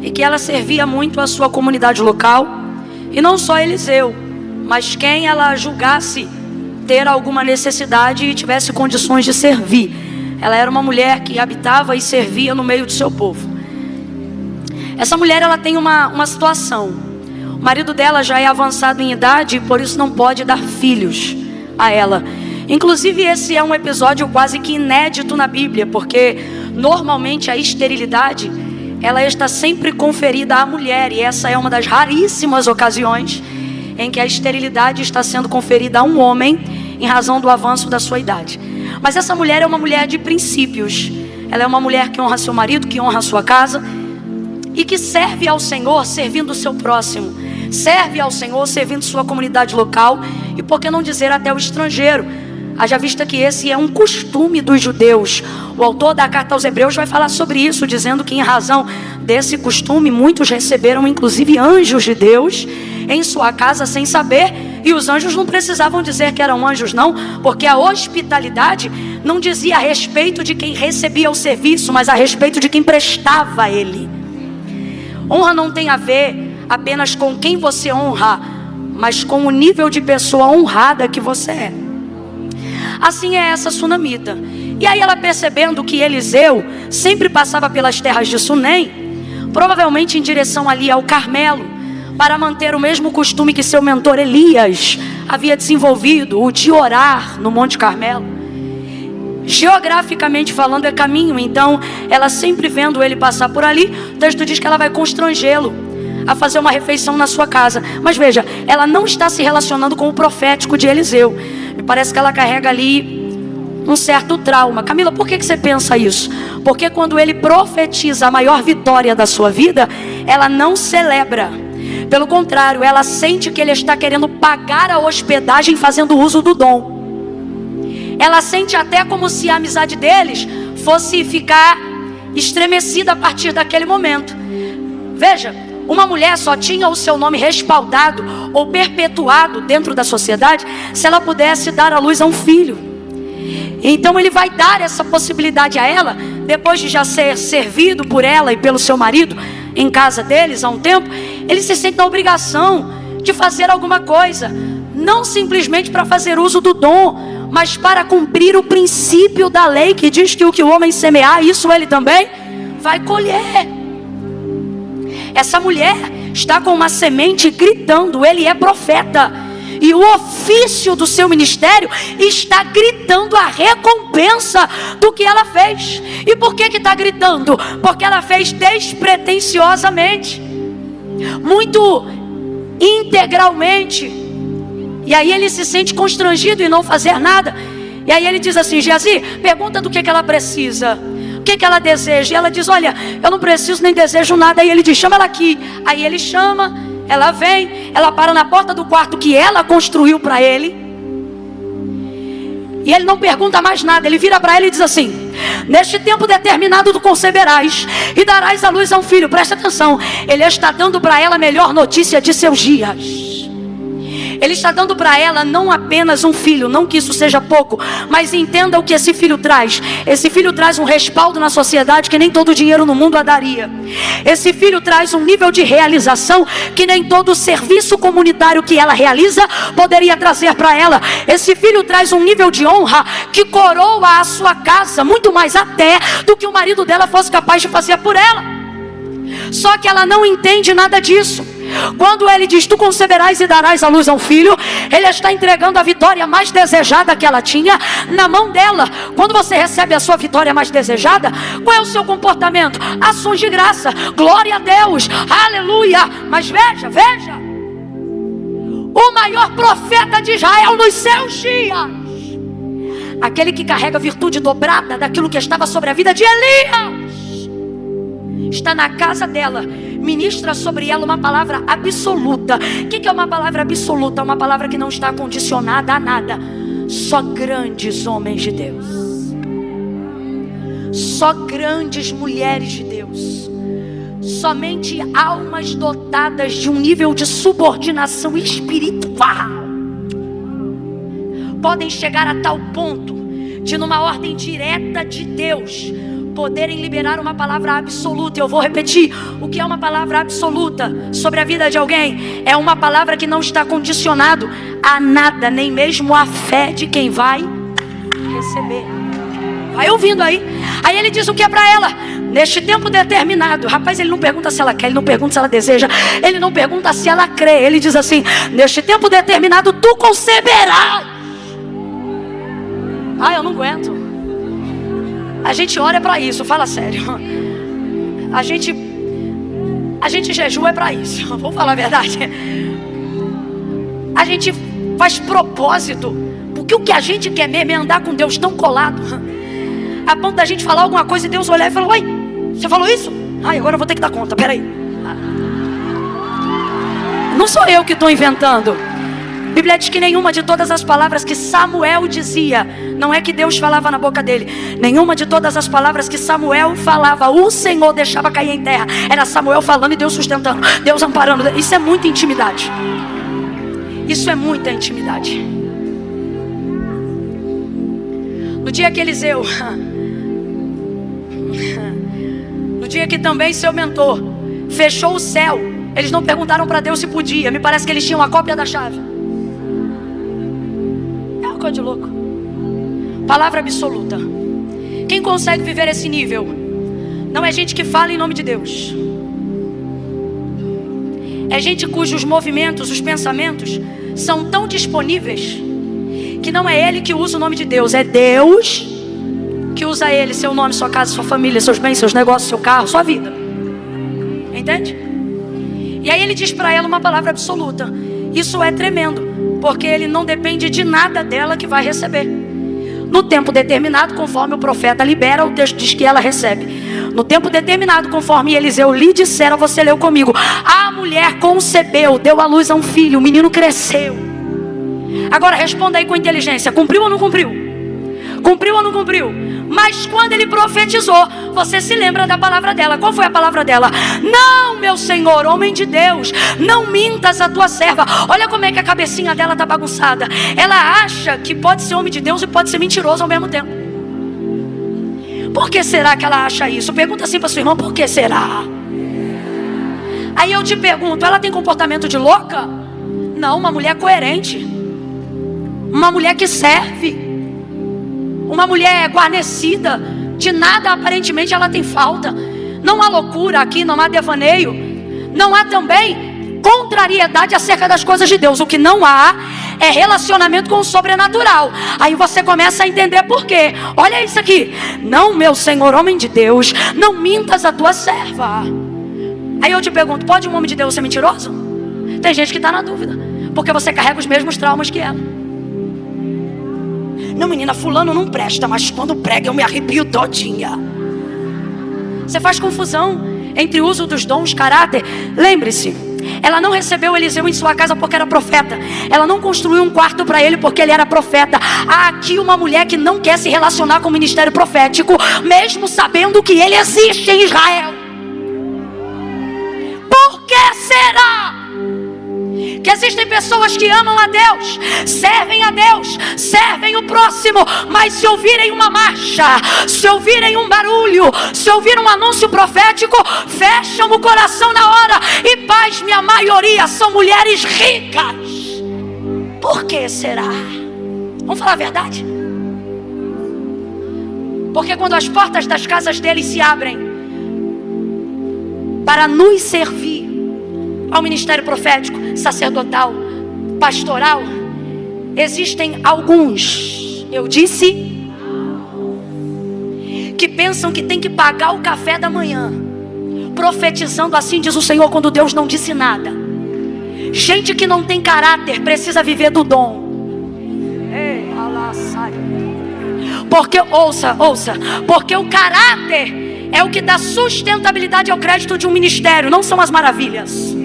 e que ela servia muito a sua comunidade local. E não só Eliseu, mas quem ela julgasse ter alguma necessidade e tivesse condições de servir. Ela era uma mulher que habitava e servia no meio do seu povo. Essa mulher, ela tem uma situação. O marido dela já é avançado em idade e por isso não pode dar filhos a ela. Inclusive esse é um episódio quase que inédito na Bíblia, porque normalmente a esterilidade ela está sempre conferida à mulher, e essa é uma das raríssimas ocasiões em que a esterilidade está sendo conferida a um homem em razão do avanço da sua idade. Mas essa mulher é uma mulher de princípios. Ela é uma mulher que honra seu marido, que honra a sua casa e que serve ao Senhor servindo o seu próximo. Serve ao Senhor servindo sua comunidade local e, por que não dizer, até o estrangeiro. Haja vista que esse é um costume dos judeus. O autor da carta aos Hebreus vai falar sobre isso, dizendo que em razão desse costume muitos receberam inclusive anjos de Deus em sua casa sem saber. E os anjos não precisavam dizer que eram anjos não, porque a hospitalidade não dizia a respeito de quem recebia o serviço, mas a respeito de quem prestava a ele. Honra não tem a ver apenas com quem você honra, mas com o nível de pessoa honrada que você é. Assim é essa sunamita. E aí ela, percebendo que Eliseu sempre passava pelas terras de Sunem, provavelmente em direção ali ao Carmelo, para manter o mesmo costume que seu mentor Elias havia desenvolvido, o de orar no Monte Carmelo. Geograficamente falando é caminho, então ela sempre vendo ele passar por ali, o texto diz que ela vai constrangê-lo a fazer uma refeição na sua casa. Mas veja, ela não está se relacionando com o profético de Eliseu. Me parece que ela carrega ali um certo trauma. Camila, por que você pensa isso? Porque quando ele profetiza a maior vitória da sua vida, ela não celebra. Pelo contrário, ela sente que ele está querendo pagar a hospedagem fazendo uso do dom. Ela sente até como se a amizade deles fosse ficar estremecida a partir daquele momento. Veja, uma mulher só tinha o seu nome respaldado ou perpetuado dentro da sociedade se ela pudesse dar à luz a um filho. Então ele vai dar essa possibilidade a ela, depois de já ser servido por ela e pelo seu marido em casa deles há um tempo. Ele se sente na obrigação de fazer alguma coisa, não simplesmente para fazer uso do dom, mas para cumprir o princípio da lei que diz que o que o homem semear, isso ele também vai colher. Essa mulher está com uma semente gritando, ele é profeta. E o ofício do seu ministério está gritando a recompensa do que ela fez. E por que está gritando? Porque ela fez despretensiosamente, muito integralmente. E aí ele se sente constrangido em não fazer nada. E aí ele diz assim: Geazi, pergunta do que ela precisa, o que ela deseja. E ela diz: olha, eu não preciso nem desejo nada. Aí ele diz: chama ela aqui. Aí ele chama, ela vem, ela para na porta do quarto que ela construiu para ele. E ele não pergunta mais nada. Ele vira para ela e diz assim: neste tempo determinado tu conceberás e darás à luz a um filho. Presta atenção, ele está dando para ela a melhor notícia de seus dias. Ele está dando para ela não apenas um filho, não que isso seja pouco, mas entenda o que esse filho traz. Esse filho traz um respaldo na sociedade que nem todo dinheiro no mundo a daria. Esse filho traz um nível de realização que nem todo serviço comunitário que ela realiza poderia trazer para ela. Esse filho traz um nível de honra que coroa a sua casa, muito mais até do que o marido dela fosse capaz de fazer por ela. Só que ela não entende nada disso. Quando ele diz: tu conceberás e darás à luz a um filho, ele está entregando a vitória mais desejada que ela tinha na mão dela. Quando você recebe a sua vitória mais desejada, qual é o seu comportamento? Ações de graça, glória a Deus, aleluia. Mas veja, o maior profeta de Israel nos seus dias, aquele que carrega a virtude dobrada daquilo que estava sobre a vida de Elias, está na casa dela, ministra sobre ela uma palavra absoluta. O que é uma palavra absoluta? Uma palavra que não está condicionada a nada. Só grandes homens de Deus, só grandes mulheres de Deus, somente almas dotadas de um nível de subordinação espiritual podem chegar a tal ponto de, numa ordem direta de Deus, poderem liberar uma palavra absoluta. Eu vou repetir: o que é uma palavra absoluta sobre a vida de alguém? É uma palavra que não está condicionado a nada, nem mesmo a fé de quem vai receber. Vai ouvindo aí. Aí ele diz o que é para ela: neste tempo determinado. Rapaz, ele não pergunta se ela quer, ele não pergunta se ela deseja, ele não pergunta se ela crê. Ele diz assim: neste tempo determinado tu conceberás. Eu não aguento. A gente ora para isso, fala sério. A gente jejua para isso. Vou falar a verdade. A gente faz propósito, porque o que a gente quer mesmo é andar com Deus tão colado, a ponto da gente falar alguma coisa e Deus olhar e falar: uai, você falou isso? Agora eu vou ter que dar conta, peraí. Não sou eu que estou inventando. A Bíblia diz que nenhuma de todas as palavras que Samuel dizia, não é que Deus falava na boca dele, nenhuma de todas as palavras que Samuel falava, o Senhor deixava cair em terra. Era Samuel falando e Deus sustentando, Deus amparando. Isso é muita intimidade. Isso é muita intimidade. No dia que Eliseu, no dia que também seu mentor fechou o céu, eles não perguntaram para Deus se podia. Me parece que eles tinham a cópia da chave. É uma coisa de louco. Palavra absoluta. Quem consegue viver esse nível não é gente que fala em nome de Deus, é gente cujos movimentos, os pensamentos são tão disponíveis que não é ele que usa o nome de Deus, é Deus que usa ele, seu nome, sua casa, sua família, seus bens, seus negócios, seu carro, sua vida. Entende? E aí ele diz para ela uma palavra absoluta. Isso é tremendo, porque ele não depende de nada dela que vai receber. No tempo determinado, conforme o profeta libera, o texto diz que ela recebe. No tempo determinado, conforme Eliseu lhe dissera, você leu comigo, a mulher concebeu, deu à luz a um filho, o menino cresceu. Agora responda aí com inteligência: cumpriu ou não cumpriu? Cumpriu ou não cumpriu? Mas quando ele profetizou, você se lembra da palavra dela. Qual foi a palavra dela? Não, meu Senhor, homem de Deus, não mintas a tua serva. Olha como é que a cabecinha dela está bagunçada. Ela acha que pode ser homem de Deus e pode ser mentiroso ao mesmo tempo. Por que será que ela acha isso? Pergunta assim para sua irmã: por que será? Aí eu te pergunto: ela tem comportamento de louca? Não, uma mulher coerente, uma mulher que serve, uma mulher guarnecida. De nada aparentemente ela tem falta. Não há loucura aqui, não há devaneio, não há também contrariedade acerca das coisas de Deus. O que não há é relacionamento com o sobrenatural. Aí você começa a entender por quê. Olha isso aqui: não, meu Senhor, homem de Deus, não mintas a tua serva. Aí eu te pergunto: pode um homem de Deus ser mentiroso? Tem gente que está na dúvida, porque você carrega os mesmos traumas que ela. Não, menina, fulano não presta, mas quando prega eu me arrepio todinha. Você faz confusão entre o uso dos dons, caráter. Lembre-se, ela não recebeu Eliseu em sua casa porque era profeta. Ela não construiu um quarto para ele porque ele era profeta. Há aqui uma mulher que não quer se relacionar com o ministério profético, mesmo sabendo que ele existe em Israel. Por que será que existem pessoas que amam a Deus, servem a Deus, servem o próximo, mas se ouvirem uma marcha, se ouvirem um barulho, se ouvirem um anúncio profético, fecham o coração na hora? E pasme, a maioria são mulheres ricas. Por que será? Vamos falar a verdade? Porque quando as portas das casas deles se abrem para nos servir ao ministério profético, sacerdotal, pastoral, existem alguns, eu disse, que pensam que tem que pagar o café da manhã, profetizando assim diz o Senhor, quando Deus não disse nada. Gente que não tem caráter precisa viver do dom. Porque, ouça, porque o caráter é o que dá sustentabilidade ao crédito de um ministério, não são as maravilhas.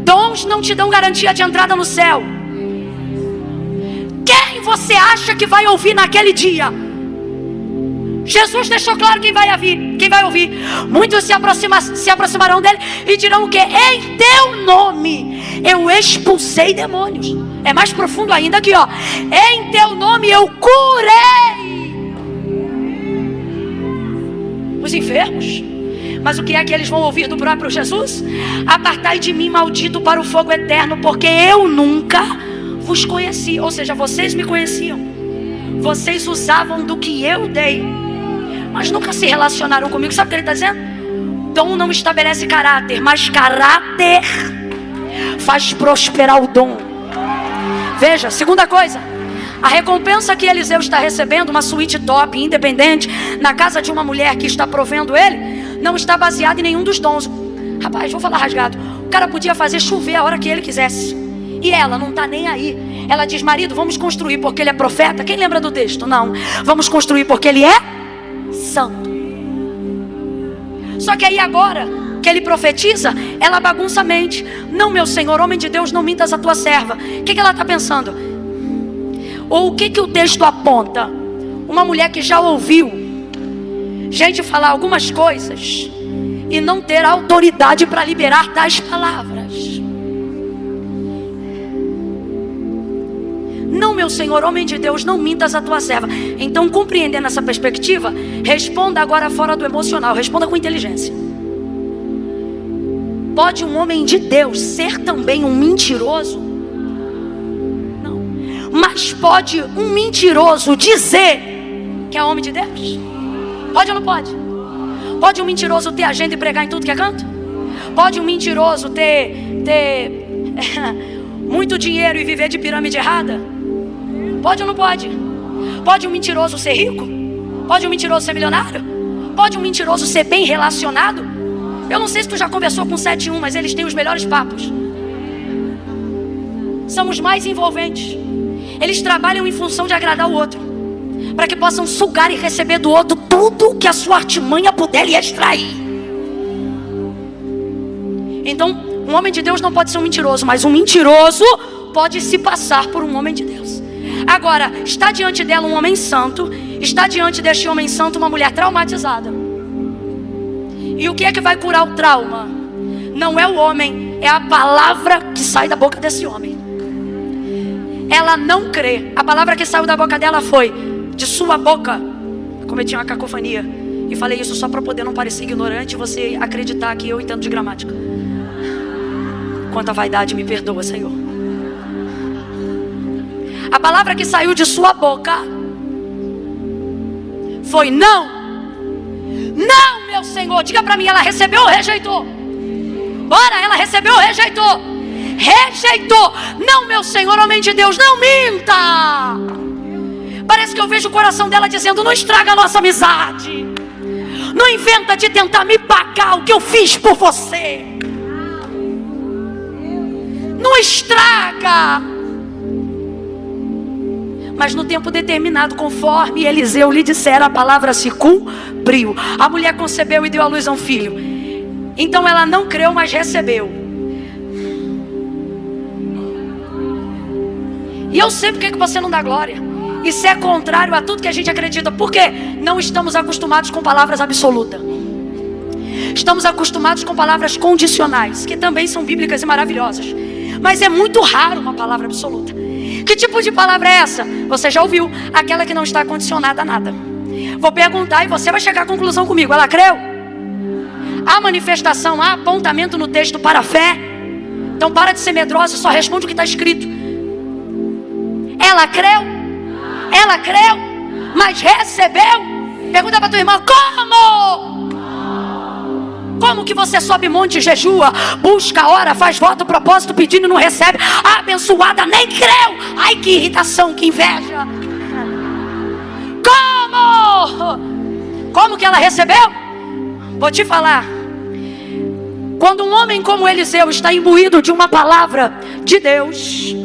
Dons não te dão garantia de entrada no céu. Quem você acha que vai ouvir naquele dia? Jesus deixou claro quem vai ouvir. Muitos se aproximarão dele e dirão o quê? Em teu nome eu expulsei demônios. É mais profundo ainda aqui, ó. Em teu nome eu curei os enfermos. Mas o que é que eles vão ouvir do próprio Jesus? Apartai de mim, maldito, para o fogo eterno, porque eu nunca vos conheci. Ou seja, vocês me conheciam, vocês usavam do que eu dei, mas nunca se relacionaram comigo. Sabe o que ele está dizendo? Dom não estabelece caráter, mas caráter faz prosperar o dom. Veja, segunda coisa, a recompensa que Eliseu está recebendo, uma suíte top, independente, na casa de uma mulher que está provendo ele, não está baseada em nenhum dos dons. Rapaz, vou falar rasgado. O cara podia fazer chover a hora que ele quisesse, e ela não está nem aí. Ela diz: marido, vamos construir porque ele é profeta. Quem lembra do texto? Não. Vamos construir porque ele é santo. Só que aí agora que ele profetiza, ela bagunça a mente. Não, meu Senhor, homem de Deus, não mintas a tua serva. O que ela está pensando? Ou o que o texto aponta? Uma mulher que já ouviu gente falar algumas coisas e não ter autoridade para liberar tais palavras. Não, meu Senhor, homem de Deus, não mintas a tua serva. Então, compreendendo essa perspectiva, responda agora fora do emocional, responda com inteligência. Pode um homem de Deus ser também um mentiroso? Não. Mas pode um mentiroso dizer que é homem de Deus? Pode ou não pode? Pode um mentiroso ter agenda e pregar em tudo que é canto? Pode um mentiroso ter muito dinheiro e viver de pirâmide errada? Pode ou não pode? Pode um mentiroso ser rico? Pode um mentiroso ser milionário? Pode um mentiroso ser bem relacionado? Eu não sei se tu já conversou com 7-1, mas eles têm os melhores papos. São os mais envolventes. Eles trabalham em função de agradar o outro, para que possam sugar e receber do outro tudo que a sua artimanha puder lhe extrair. Então, um homem de Deus não pode ser um mentiroso, mas um mentiroso pode se passar por um homem de Deus. Agora, está diante dela um homem santo, está diante deste homem santo uma mulher traumatizada. E o que é que vai curar o trauma? Não é o homem, é a palavra que sai da boca desse homem. Ela não crê. A palavra que saiu da boca dela foi: de sua boca, cometi uma cacofonia, e falei isso só para poder não parecer ignorante e você acreditar que eu entendo de gramática. Quanta vaidade, me perdoa, Senhor. A palavra que saiu de sua boca foi não. Não, meu Senhor. Diga para mim, ela recebeu ou rejeitou? Bora, ela recebeu ou rejeitou? Rejeitou. Não, meu Senhor, homem de Deus, não minta. Parece que eu vejo o coração dela dizendo: não estraga a nossa amizade. Não inventa de tentar me pagar o que eu fiz por você. Não estraga. Mas no tempo determinado, conforme Eliseu lhe dissera, a palavra se cumpriu. A mulher concebeu e deu à luz a um filho. Então ela não creu, mas recebeu. E eu sei porque que você não dá glória. Isso é contrário a tudo que a gente acredita. Por quê? Não estamos acostumados com palavras absolutas. Estamos acostumados com palavras condicionais, que também são bíblicas e maravilhosas. Mas é muito raro uma palavra absoluta. Que tipo de palavra é essa? Você já ouviu? Aquela que não está condicionada a nada. Vou perguntar e você vai chegar à conclusão comigo. Ela creu? Há manifestação, há apontamento no texto para a fé? Então para de ser medrosa e só responde o que está escrito. Ela creu? Ela creu, mas recebeu? Pergunta para tua irmã: como? Como que você sobe monte, jejua, busca, ora, faz voto, propósito, pedindo e não recebe? A abençoada nem creu. Ai, que irritação, que inveja. Como? Como que ela recebeu? Vou te falar. Quando um homem como Eliseu está imbuído de uma palavra de Deus,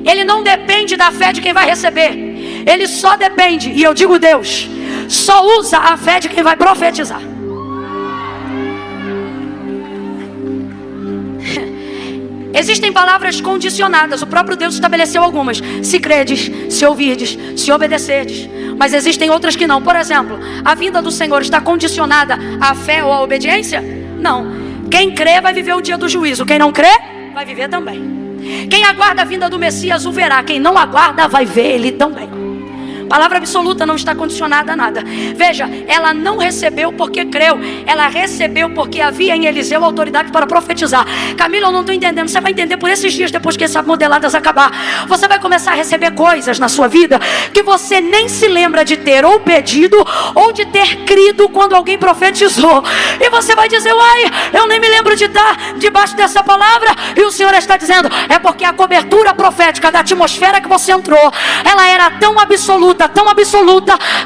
ele não depende da fé de quem vai receber. Ele só depende, e eu digo Deus, só usa a fé de quem vai profetizar. Existem palavras condicionadas. O próprio Deus estabeleceu algumas. Se credes, se ouvirdes, se obedecerdes. Mas existem outras que não. Por exemplo, a vinda do Senhor está condicionada à fé ou à obediência? Não. Quem crê vai viver o dia do juízo. Quem não crê, vai viver também. Quem aguarda a vinda do Messias o verá. Quem não aguarda, vai ver ele também. Palavra absoluta não está condicionada a nada. Veja, ela não recebeu porque creu. Ela recebeu porque havia em Eliseu autoridade para profetizar. Camila, eu não estou entendendo. Você vai entender por esses dias, depois que essas modeladas acabar. Você vai começar a receber coisas na sua vida que você nem se lembra de ter ou pedido ou de ter crido quando alguém profetizou. E você vai dizer, uai, eu nem me lembro de estar debaixo dessa palavra. E o Senhor está dizendo, é porque a cobertura profética da atmosfera que você entrou, ela era tão absoluta,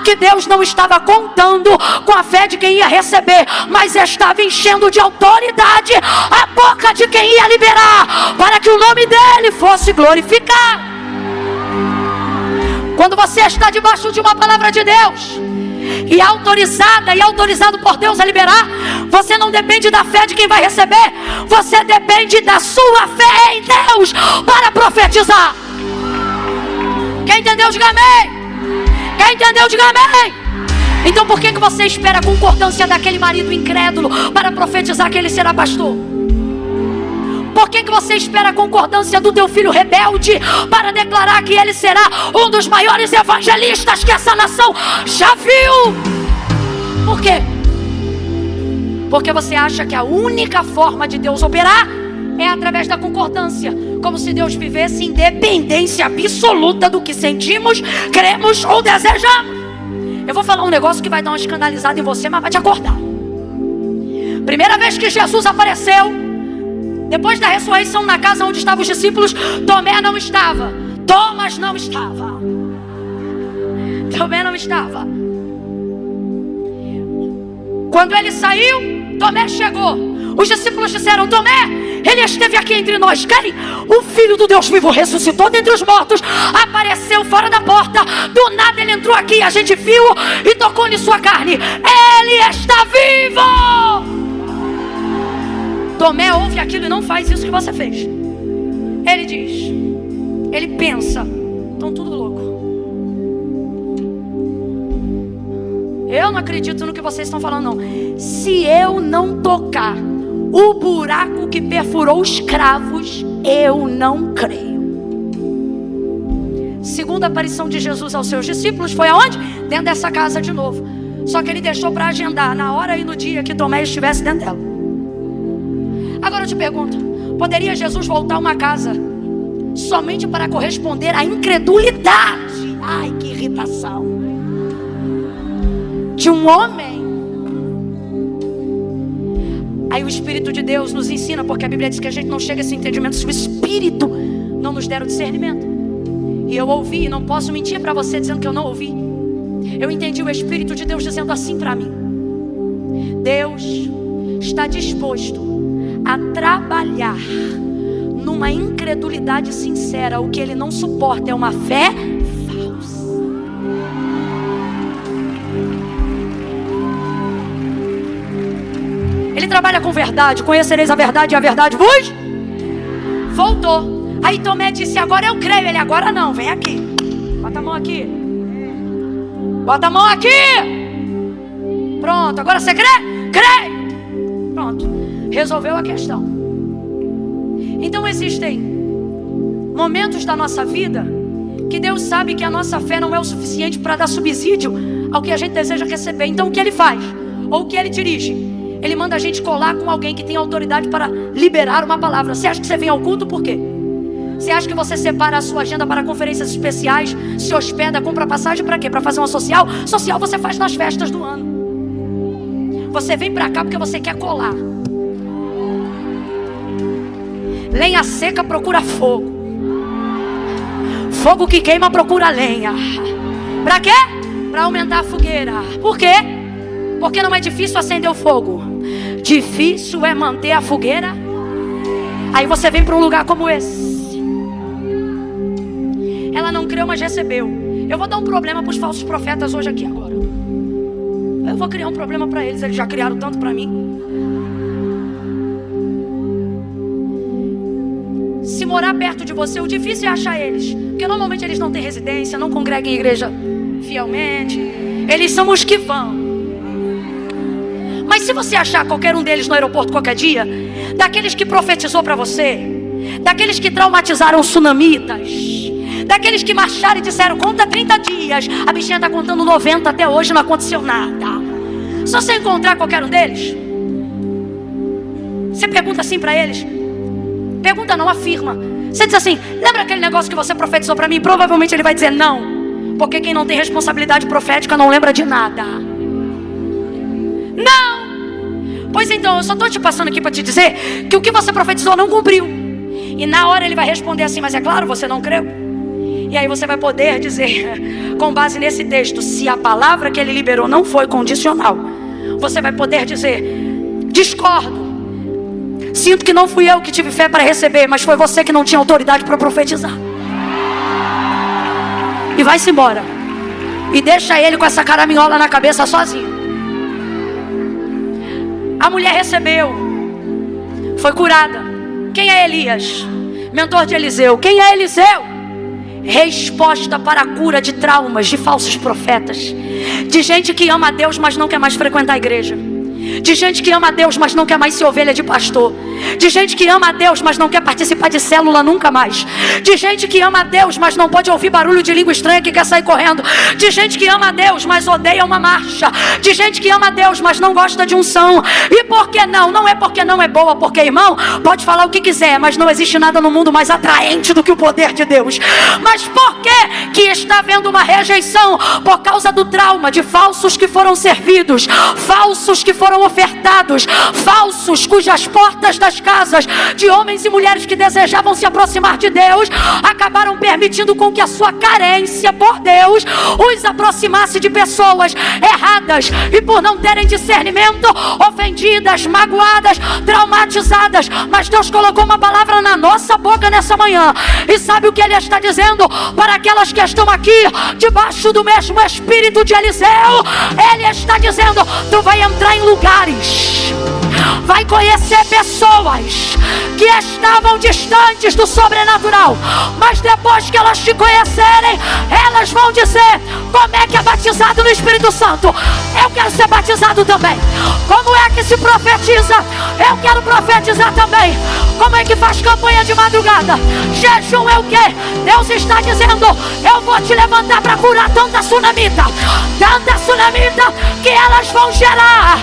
que Deus não estava contando com a fé de quem ia receber, mas estava enchendo de autoridade a boca de quem ia liberar, para que o nome dele fosse glorificado. Quando você está debaixo de uma palavra de Deus e autorizado por Deus a liberar, você não depende da fé de quem vai receber, você depende da sua fé em Deus para profetizar. Quem entendeu, diga amém. Quem entendeu, diga amém. Então por que você espera a concordância daquele marido incrédulo para profetizar que ele será pastor? Por que você espera a concordância do teu filho rebelde para declarar que ele será um dos maiores evangelistas que essa nação já viu? Por quê? Porque você acha que a única forma de Deus operar é através da concordância, como se Deus vivesse em dependência absoluta do que sentimos, cremos ou desejamos. Eu vou falar um negócio que vai dar uma escandalizada em você, mas vai te acordar. Primeira vez que Jesus apareceu, depois da ressurreição, na casa onde estavam os discípulos, Tomé não estava. Thomas não estava. Tomé não estava. Quando ele saiu, Tomé chegou. Os discípulos disseram, Tomé, ele esteve aqui entre nós. Quem? O Filho do Deus vivo ressuscitou dentre os mortos, apareceu fora da porta. Do nada ele entrou aqui, a gente viu e tocou-lhe sua carne. Ele está vivo. Tomé ouve aquilo e não faz isso que você fez. Ele diz, ele pensa, estão tudo louco. Eu não acredito no que vocês estão falando, não. Se eu não tocar o buraco que perfurou os cravos, eu não creio. Segunda aparição de Jesus aos seus discípulos foi aonde? Dentro dessa casa de novo. Só que ele deixou para agendar na hora e no dia que Tomé estivesse dentro dela. Agora eu te pergunto, poderia Jesus voltar a uma casa somente para corresponder à incredulidade? Ai, que irritação! De um homem? Aí o Espírito de Deus nos ensina, porque a Bíblia diz que a gente não chega a esse entendimento se o Espírito não nos der o discernimento. E eu ouvi, e não posso mentir para você dizendo que eu não ouvi. Eu entendi o Espírito de Deus dizendo assim para mim: Deus está disposto a trabalhar numa incredulidade sincera. O que Ele não suporta é uma fé falsa. Ele trabalha com verdade. Conhecereis a verdade e a verdade vos voltou. Aí Tomé disse: agora eu creio. Ele: agora não, vem aqui. Bota a mão aqui. Bota a mão aqui. Pronto, agora você crê? Crê. Pronto, resolveu a questão. Então existem momentos da nossa vida que Deus sabe que a nossa fé não é o suficiente para dar subsídio ao que a gente deseja receber. Então o que Ele faz? Ou o que Ele dirige? Ele manda a gente colar com alguém que tem autoridade para liberar uma palavra. Você acha que você vem ao culto por quê? Você acha que você separa a sua agenda para conferências especiais, se hospeda, compra passagem para quê? Para fazer uma social? Social você faz nas festas do ano. Você vem para cá porque você quer colar. Lenha seca procura fogo. Fogo que queima procura lenha. Para quê? Para aumentar a fogueira. Por quê? Porque não é difícil acender o fogo. Difícil é manter a fogueira. Aí você vem para um lugar como esse. Ela não creu, mas recebeu. Eu vou dar um problema para os falsos profetas hoje aqui agora. Eu vou criar um problema para eles. Eles já criaram tanto para mim. Se morar perto de você, o difícil é achar eles. Porque normalmente eles não têm residência, não congregam em igreja fielmente. Eles são os que vão. Mas se você achar qualquer um deles no aeroporto qualquer dia, daqueles que profetizou para você, daqueles que traumatizaram os sunamitas, daqueles que marcharam e disseram, conta 30 dias, a bichinha está contando 90 até hoje, não aconteceu nada. Se você encontrar qualquer um deles, você pergunta assim para eles. Pergunta não, afirma. Você diz assim, lembra aquele negócio que você profetizou para mim? Provavelmente ele vai dizer não, porque quem não tem responsabilidade profética não lembra de nada. Não. Pois então, eu só estou te passando aqui para te dizer que o que você profetizou não cumpriu. E na hora ele vai responder assim, mas é claro, você não creu. E aí você vai poder dizer, com base nesse texto, se a palavra que ele liberou não foi condicional, você vai poder dizer, discordo. Sinto que não fui eu que tive fé para receber, mas foi você que não tinha autoridade para profetizar. E vai-se embora. E deixa ele com essa caraminhola na cabeça sozinho. A mulher recebeu. Foi curada. Quem é Elias? Mentor de Eliseu. Quem é Eliseu? Resposta para a cura de traumas, de falsos profetas. De gente que ama a Deus, mas não quer mais frequentar a igreja. De gente que ama a Deus, mas não quer mais ser ovelha de pastor. De gente que ama a Deus, mas não quer participar de célula nunca mais. De gente que ama a Deus, mas não pode ouvir barulho de língua estranha que quer sair correndo. De gente que ama a Deus, mas odeia uma marcha. De gente que ama a Deus, mas não gosta de unção. E por que não? Não é porque não é boa, porque, irmão, pode falar o que quiser, mas não existe nada no mundo mais atraente do que o poder de Deus. Mas por que está havendo uma rejeição? Por causa do trauma de falsos que foram servidos, falsos que foram ofertados, falsos cujas portas das casas de homens e mulheres que desejavam se aproximar de Deus acabaram permitindo com que a sua carência por Deus os aproximasse de pessoas erradas e, por não terem discernimento, ofendidas, magoadas, traumatizadas. Mas Deus colocou uma palavra na nossa boca nessa manhã, e sabe o que Ele está dizendo para aquelas que estão aqui debaixo do mesmo espírito de Eliseu? Ele está dizendo, tu vai entrar em lugares, vai conhecer pessoas que estavam distantes do sobrenatural, mas depois que elas te conhecerem, elas vão dizer, como é que é batizado no Espírito Santo? Eu quero ser batizado também. Como é que se profetiza? Eu quero profetizar também. Como é que faz campanha de madrugada? Jejum é o quê? Deus está dizendo, eu vou te levantar para curar tanta tsunamita, que elas vão gerar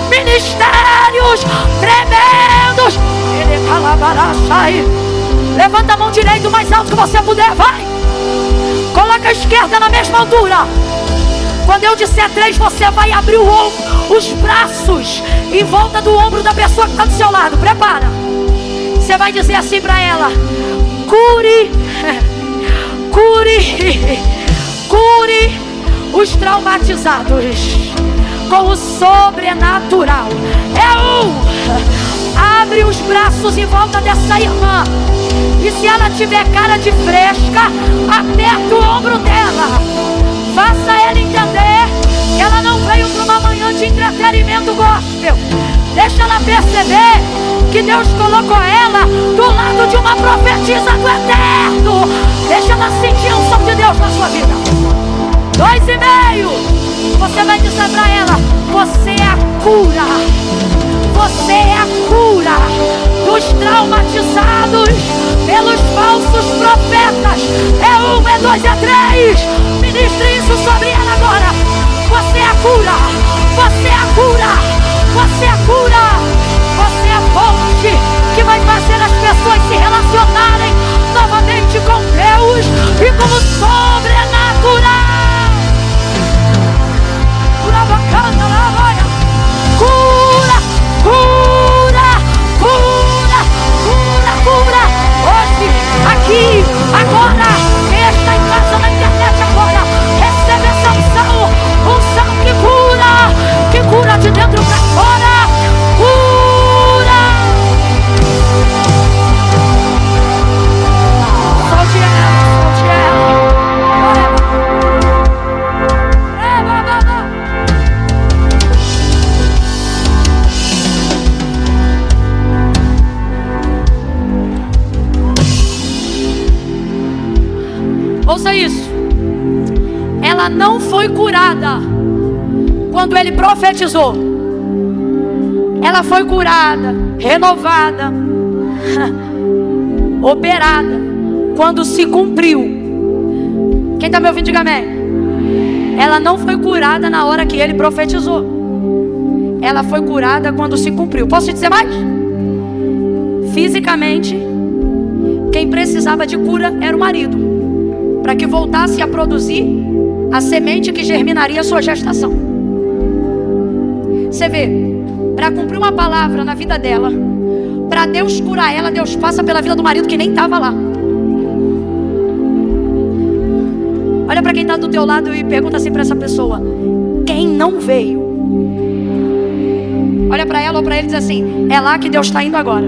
ministérios tremendos. Ele calabaraçai. Levanta a mão direita o mais alto que você puder, vai. Coloca a esquerda na mesma altura. Quando eu disser 3, você vai abrir o ombro, os braços em volta do ombro da pessoa que está do seu lado. Prepara. Você vai dizer assim para ela: cure os traumatizados com o sobrenatural. Abre os braços em volta dessa irmã, e se ela tiver cara de fresca, aperta o ombro dela. Faça ela entender que ela não veio para uma manhã de entretenimento gospel. Deixa ela perceber que Deus colocou ela do lado de uma profetisa do eterno. Deixa ela sentir a unção de Deus na sua vida. 2,5. Você vai dizer para ela: você é a cura. Você é a cura dos traumatizados pelos falsos profetas. É 1, é 2, é 3. Ministre isso sobre ela agora. Você é a cura. Você é a cura. Você é a cura. Você é a ponte que vai fazer as pessoas se relacionarem novamente com Deus e como sobrenatural. Cura, cura, cura, cura, cura. Hoje, aqui, agora, quem está em casa na internet, Ouça isso. Ela não foi curada quando ele profetizou. Ela foi curada, renovada, operada quando se cumpriu. Quem está me ouvindo, diga amém. Ela não foi curada na hora que ele profetizou. Ela foi curada quando se cumpriu. Posso te dizer mais? Fisicamente, quem precisava de cura era o marido, para que voltasse a produzir a semente que germinaria a sua gestação. Você vê, para cumprir uma palavra na vida dela, para Deus curar ela, Deus passa pela vida do marido que nem estava lá. Olha para quem está do teu lado e pergunta assim para essa pessoa: quem não veio? Olha para ela ou para ele e diz assim: é lá que Deus está indo agora.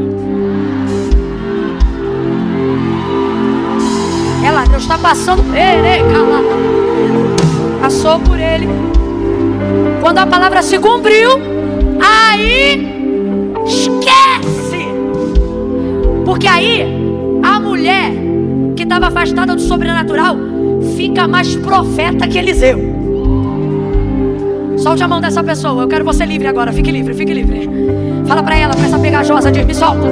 É lá, Deus está passando. Passou por ele. Quando a palavra se cumpriu, aí esquece. Porque aí a mulher que estava afastada do sobrenatural fica mais profeta que Eliseu. Solte a mão dessa pessoa. Eu quero você livre agora. Fique livre, fique livre. Fala pra ela, pra essa pegajosa, diz: me solta.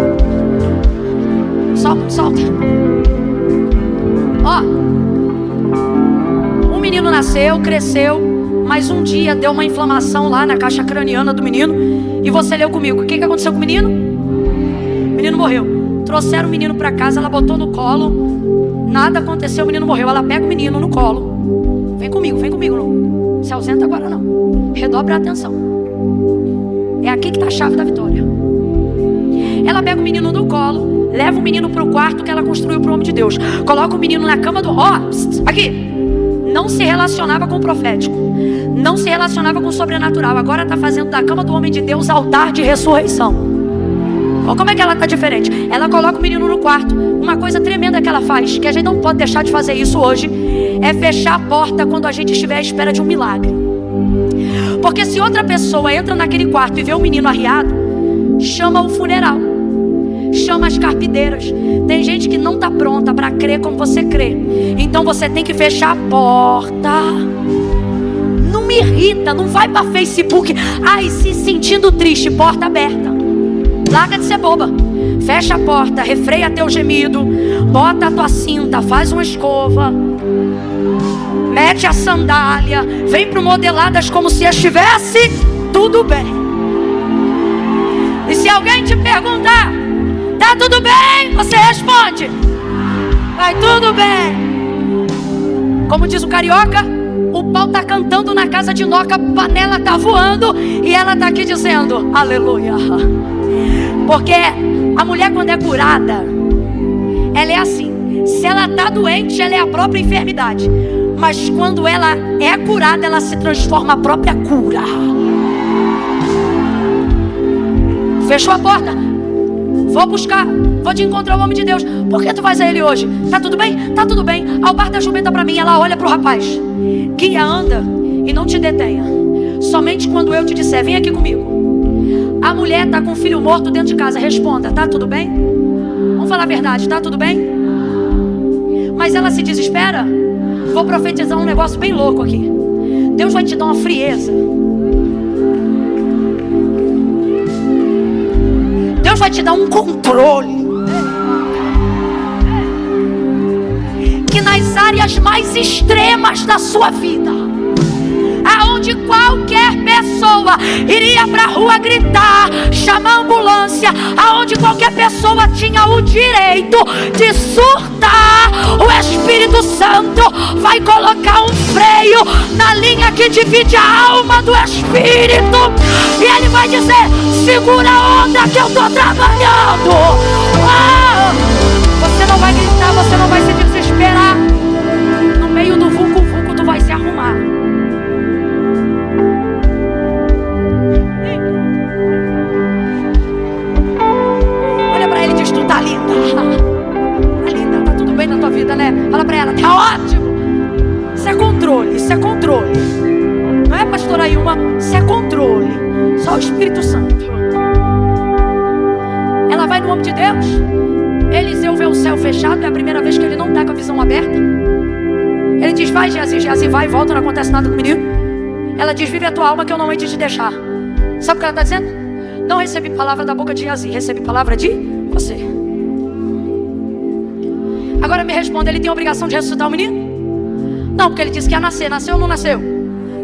Solta. Ó, um menino nasceu, cresceu, mas um dia deu uma inflamação lá na caixa craniana do menino. E você leu comigo. O que aconteceu com o menino? O menino morreu. Trouxeram o menino pra casa, ela botou no colo. Nada aconteceu, o menino morreu. Ela pega o menino no colo. Vem comigo, não se ausenta agora não. Redobra a atenção. É aqui que está a chave da vitória. Ela pega o menino no colo, leva o menino para o quarto que ela construiu para o homem de Deus. Coloca o menino na cama do... aqui. Não se relacionava com o profético, não se relacionava com o sobrenatural. Agora está fazendo da cama do homem de Deus altar de ressurreição. Olha como é que ela está diferente. Ela coloca o menino no quarto. Uma coisa tremenda que ela faz, que a gente não pode deixar de fazer isso hoje, é fechar a porta quando a gente estiver à espera de um milagre. Porque se outra pessoa entra naquele quarto e vê o menino arriado, chama o funeral, chama as carpideiras. Tem gente que não está pronta para crer como você crê. Então você tem que fechar a porta. Não me irrita, não vai para Facebook se sentindo triste, porta aberta. Larga de ser boba. Fecha a porta, refreia teu gemido, bota a tua cinta, faz uma escova, mete a sandália, vem pro Modeladas como se estivesse tudo bem. E se alguém te perguntar, tá tudo bem? Você responde, vai tudo bem. Como diz o carioca, o pau tá cantando na casa de Noca, a panela tá voando e ela tá aqui dizendo aleluia. Porque a mulher, quando é curada, ela é assim. Se ela está doente, ela é a própria enfermidade. Mas quando ela é curada, ela se transforma a própria cura. Fechou a porta. Vou buscar, vou te encontrar o homem de Deus. Por que tu vais a ele hoje? Tá tudo bem? Tá tudo bem. Ao bar da jumenta para mim. Ela olha para o rapaz. Guia, anda e não te detenha. Somente quando eu te disser, vem aqui comigo. A mulher está com o filho morto dentro de casa. Responda, tá tudo bem? Vamos falar a verdade, tá tudo bem? Mas ela se desespera. Vou profetizar um negócio bem louco aqui. Deus vai te dar uma frieza. Deus vai te dar um controle. Que nas áreas mais extremas da sua vida, aonde qualquer pessoa iria para a rua gritar, chamar a ambulância, aonde qualquer pessoa tinha o direito de surtar, o Espírito Santo vai colocar um freio na linha que divide a alma do Espírito, e ele vai dizer: segura a onda que eu estou trabalhando. Você não vai gritar, você não vai se desesperar. No meio do vulco-vulco tu vai se arrumar. Tá linda, tá tudo bem na tua vida, né? Fala pra ela, tá ótimo. Isso é controle, isso é controle. Não é pastora Ilma, isso é controle. Só o Espírito Santo. Ela vai no homem de Deus. Eliseu vê o céu fechado, é a primeira vez que ele não tá com a visão aberta. diz, vai Geazi. Geazi vai e volta, não acontece nada com o menino. Ela diz, vive a tua alma que eu não hei de te deixar. Sabe o que ela está dizendo? Não recebi palavra da boca de Geazi, recebi palavra de você. Agora me responda, ele tem a obrigação de ressuscitar o menino? Não, porque ele disse que ia nascer. Nasceu ou não nasceu?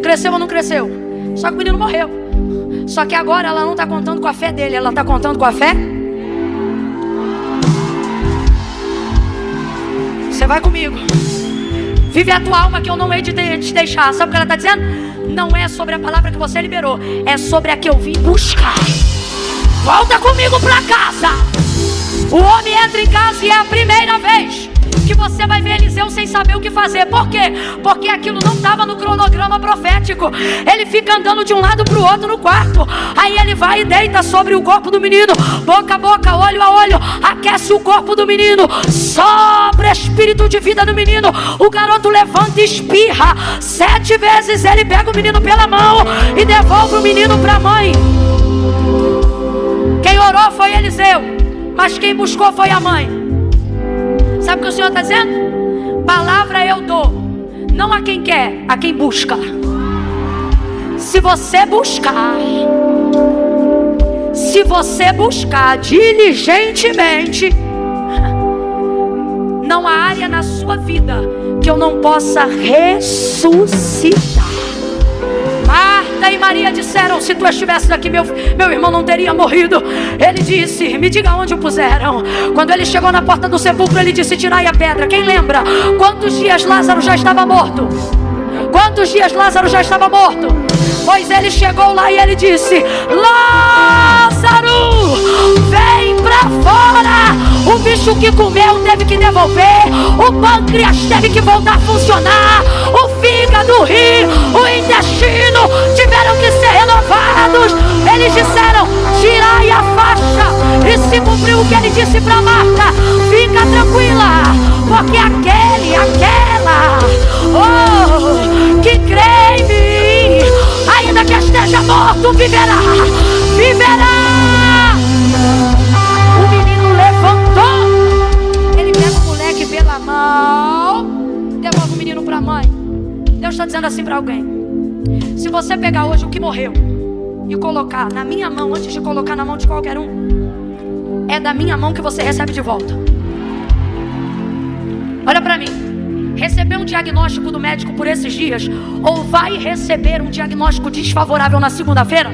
Cresceu ou não cresceu? Só que o menino morreu. Só que agora ela não está contando com a fé dele, ela está contando com a fé. Você vai comigo. Vive a tua alma que eu não hei de te deixar. Sabe o que ela está dizendo? Não é sobre a palavra que você liberou, é sobre a que eu vim buscar. Volta comigo para casa. O homem entra em casa e é a primeira vez que você vai ver Eliseu sem saber o que fazer. Por quê? Porque aquilo não estava no cronograma profético. Ele fica andando de um lado para o outro no quarto. Aí ele vai e deita sobre o corpo do menino, boca a boca, olho a olho, aquece o corpo do menino, sopra espírito de vida no menino. O garoto levanta e espirra 7 vezes. Ele pega o menino pela mão e devolve o menino para a mãe. Quem orou foi Eliseu, mas quem buscou foi a mãe. Sabe o que o Senhor está dizendo? Palavra eu dou, não a quem quer, a quem busca. Se você buscar diligentemente, não há área na sua vida que eu não possa ressuscitar. Marta e Maria disseram, se tu estivesse aqui, meu irmão não teria morrido. Ele disse, me diga onde o puseram. Quando ele chegou na porta do sepulcro, ele disse, tirai a pedra. Quem lembra? Quantos dias Lázaro já estava morto? Quantos dias Lázaro já estava morto? Pois ele chegou lá e ele disse, Lázaro, vem pra fora. O bicho que comeu teve que devolver, o pâncreas teve que voltar a funcionar, o fígado, o rim, o intestino tiveram que ser renovados. Eles disseram, tirai a faixa. E se cumpriu o que ele disse para Marta, fica tranquila, porque aquela que crê em mim, ainda que esteja morto, viverá. O menino levantou, ele pega o moleque pela mão, devolve o menino para a mãe. Deus está dizendo assim para alguém: se você pegar hoje o que morreu e colocar na minha mão, antes de colocar na mão de qualquer um, é da minha mão que você recebe de volta. Olha para mim. Receber um diagnóstico do médico por esses dias, ou vai receber um diagnóstico desfavorável na segunda-feira?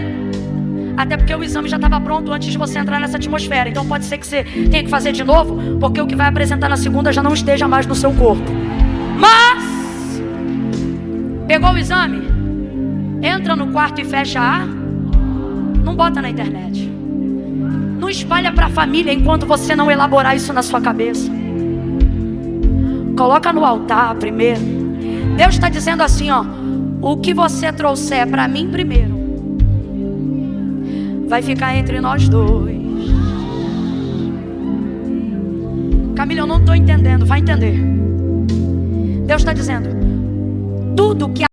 Até porque o exame já estava pronto antes de você entrar nessa atmosfera. Então pode ser que você tenha que fazer de novo, porque o que vai apresentar na segunda já não esteja mais no seu corpo. Mas pegou o exame, entra no quarto e fecha não bota na internet, não espalha para a família enquanto você não elaborar isso na sua cabeça. Coloca no altar primeiro. Deus está dizendo assim, ó: o que você trouxer para mim primeiro vai ficar entre nós dois. Camila, eu não estou entendendo. Vai entender. Deus está dizendo: tudo que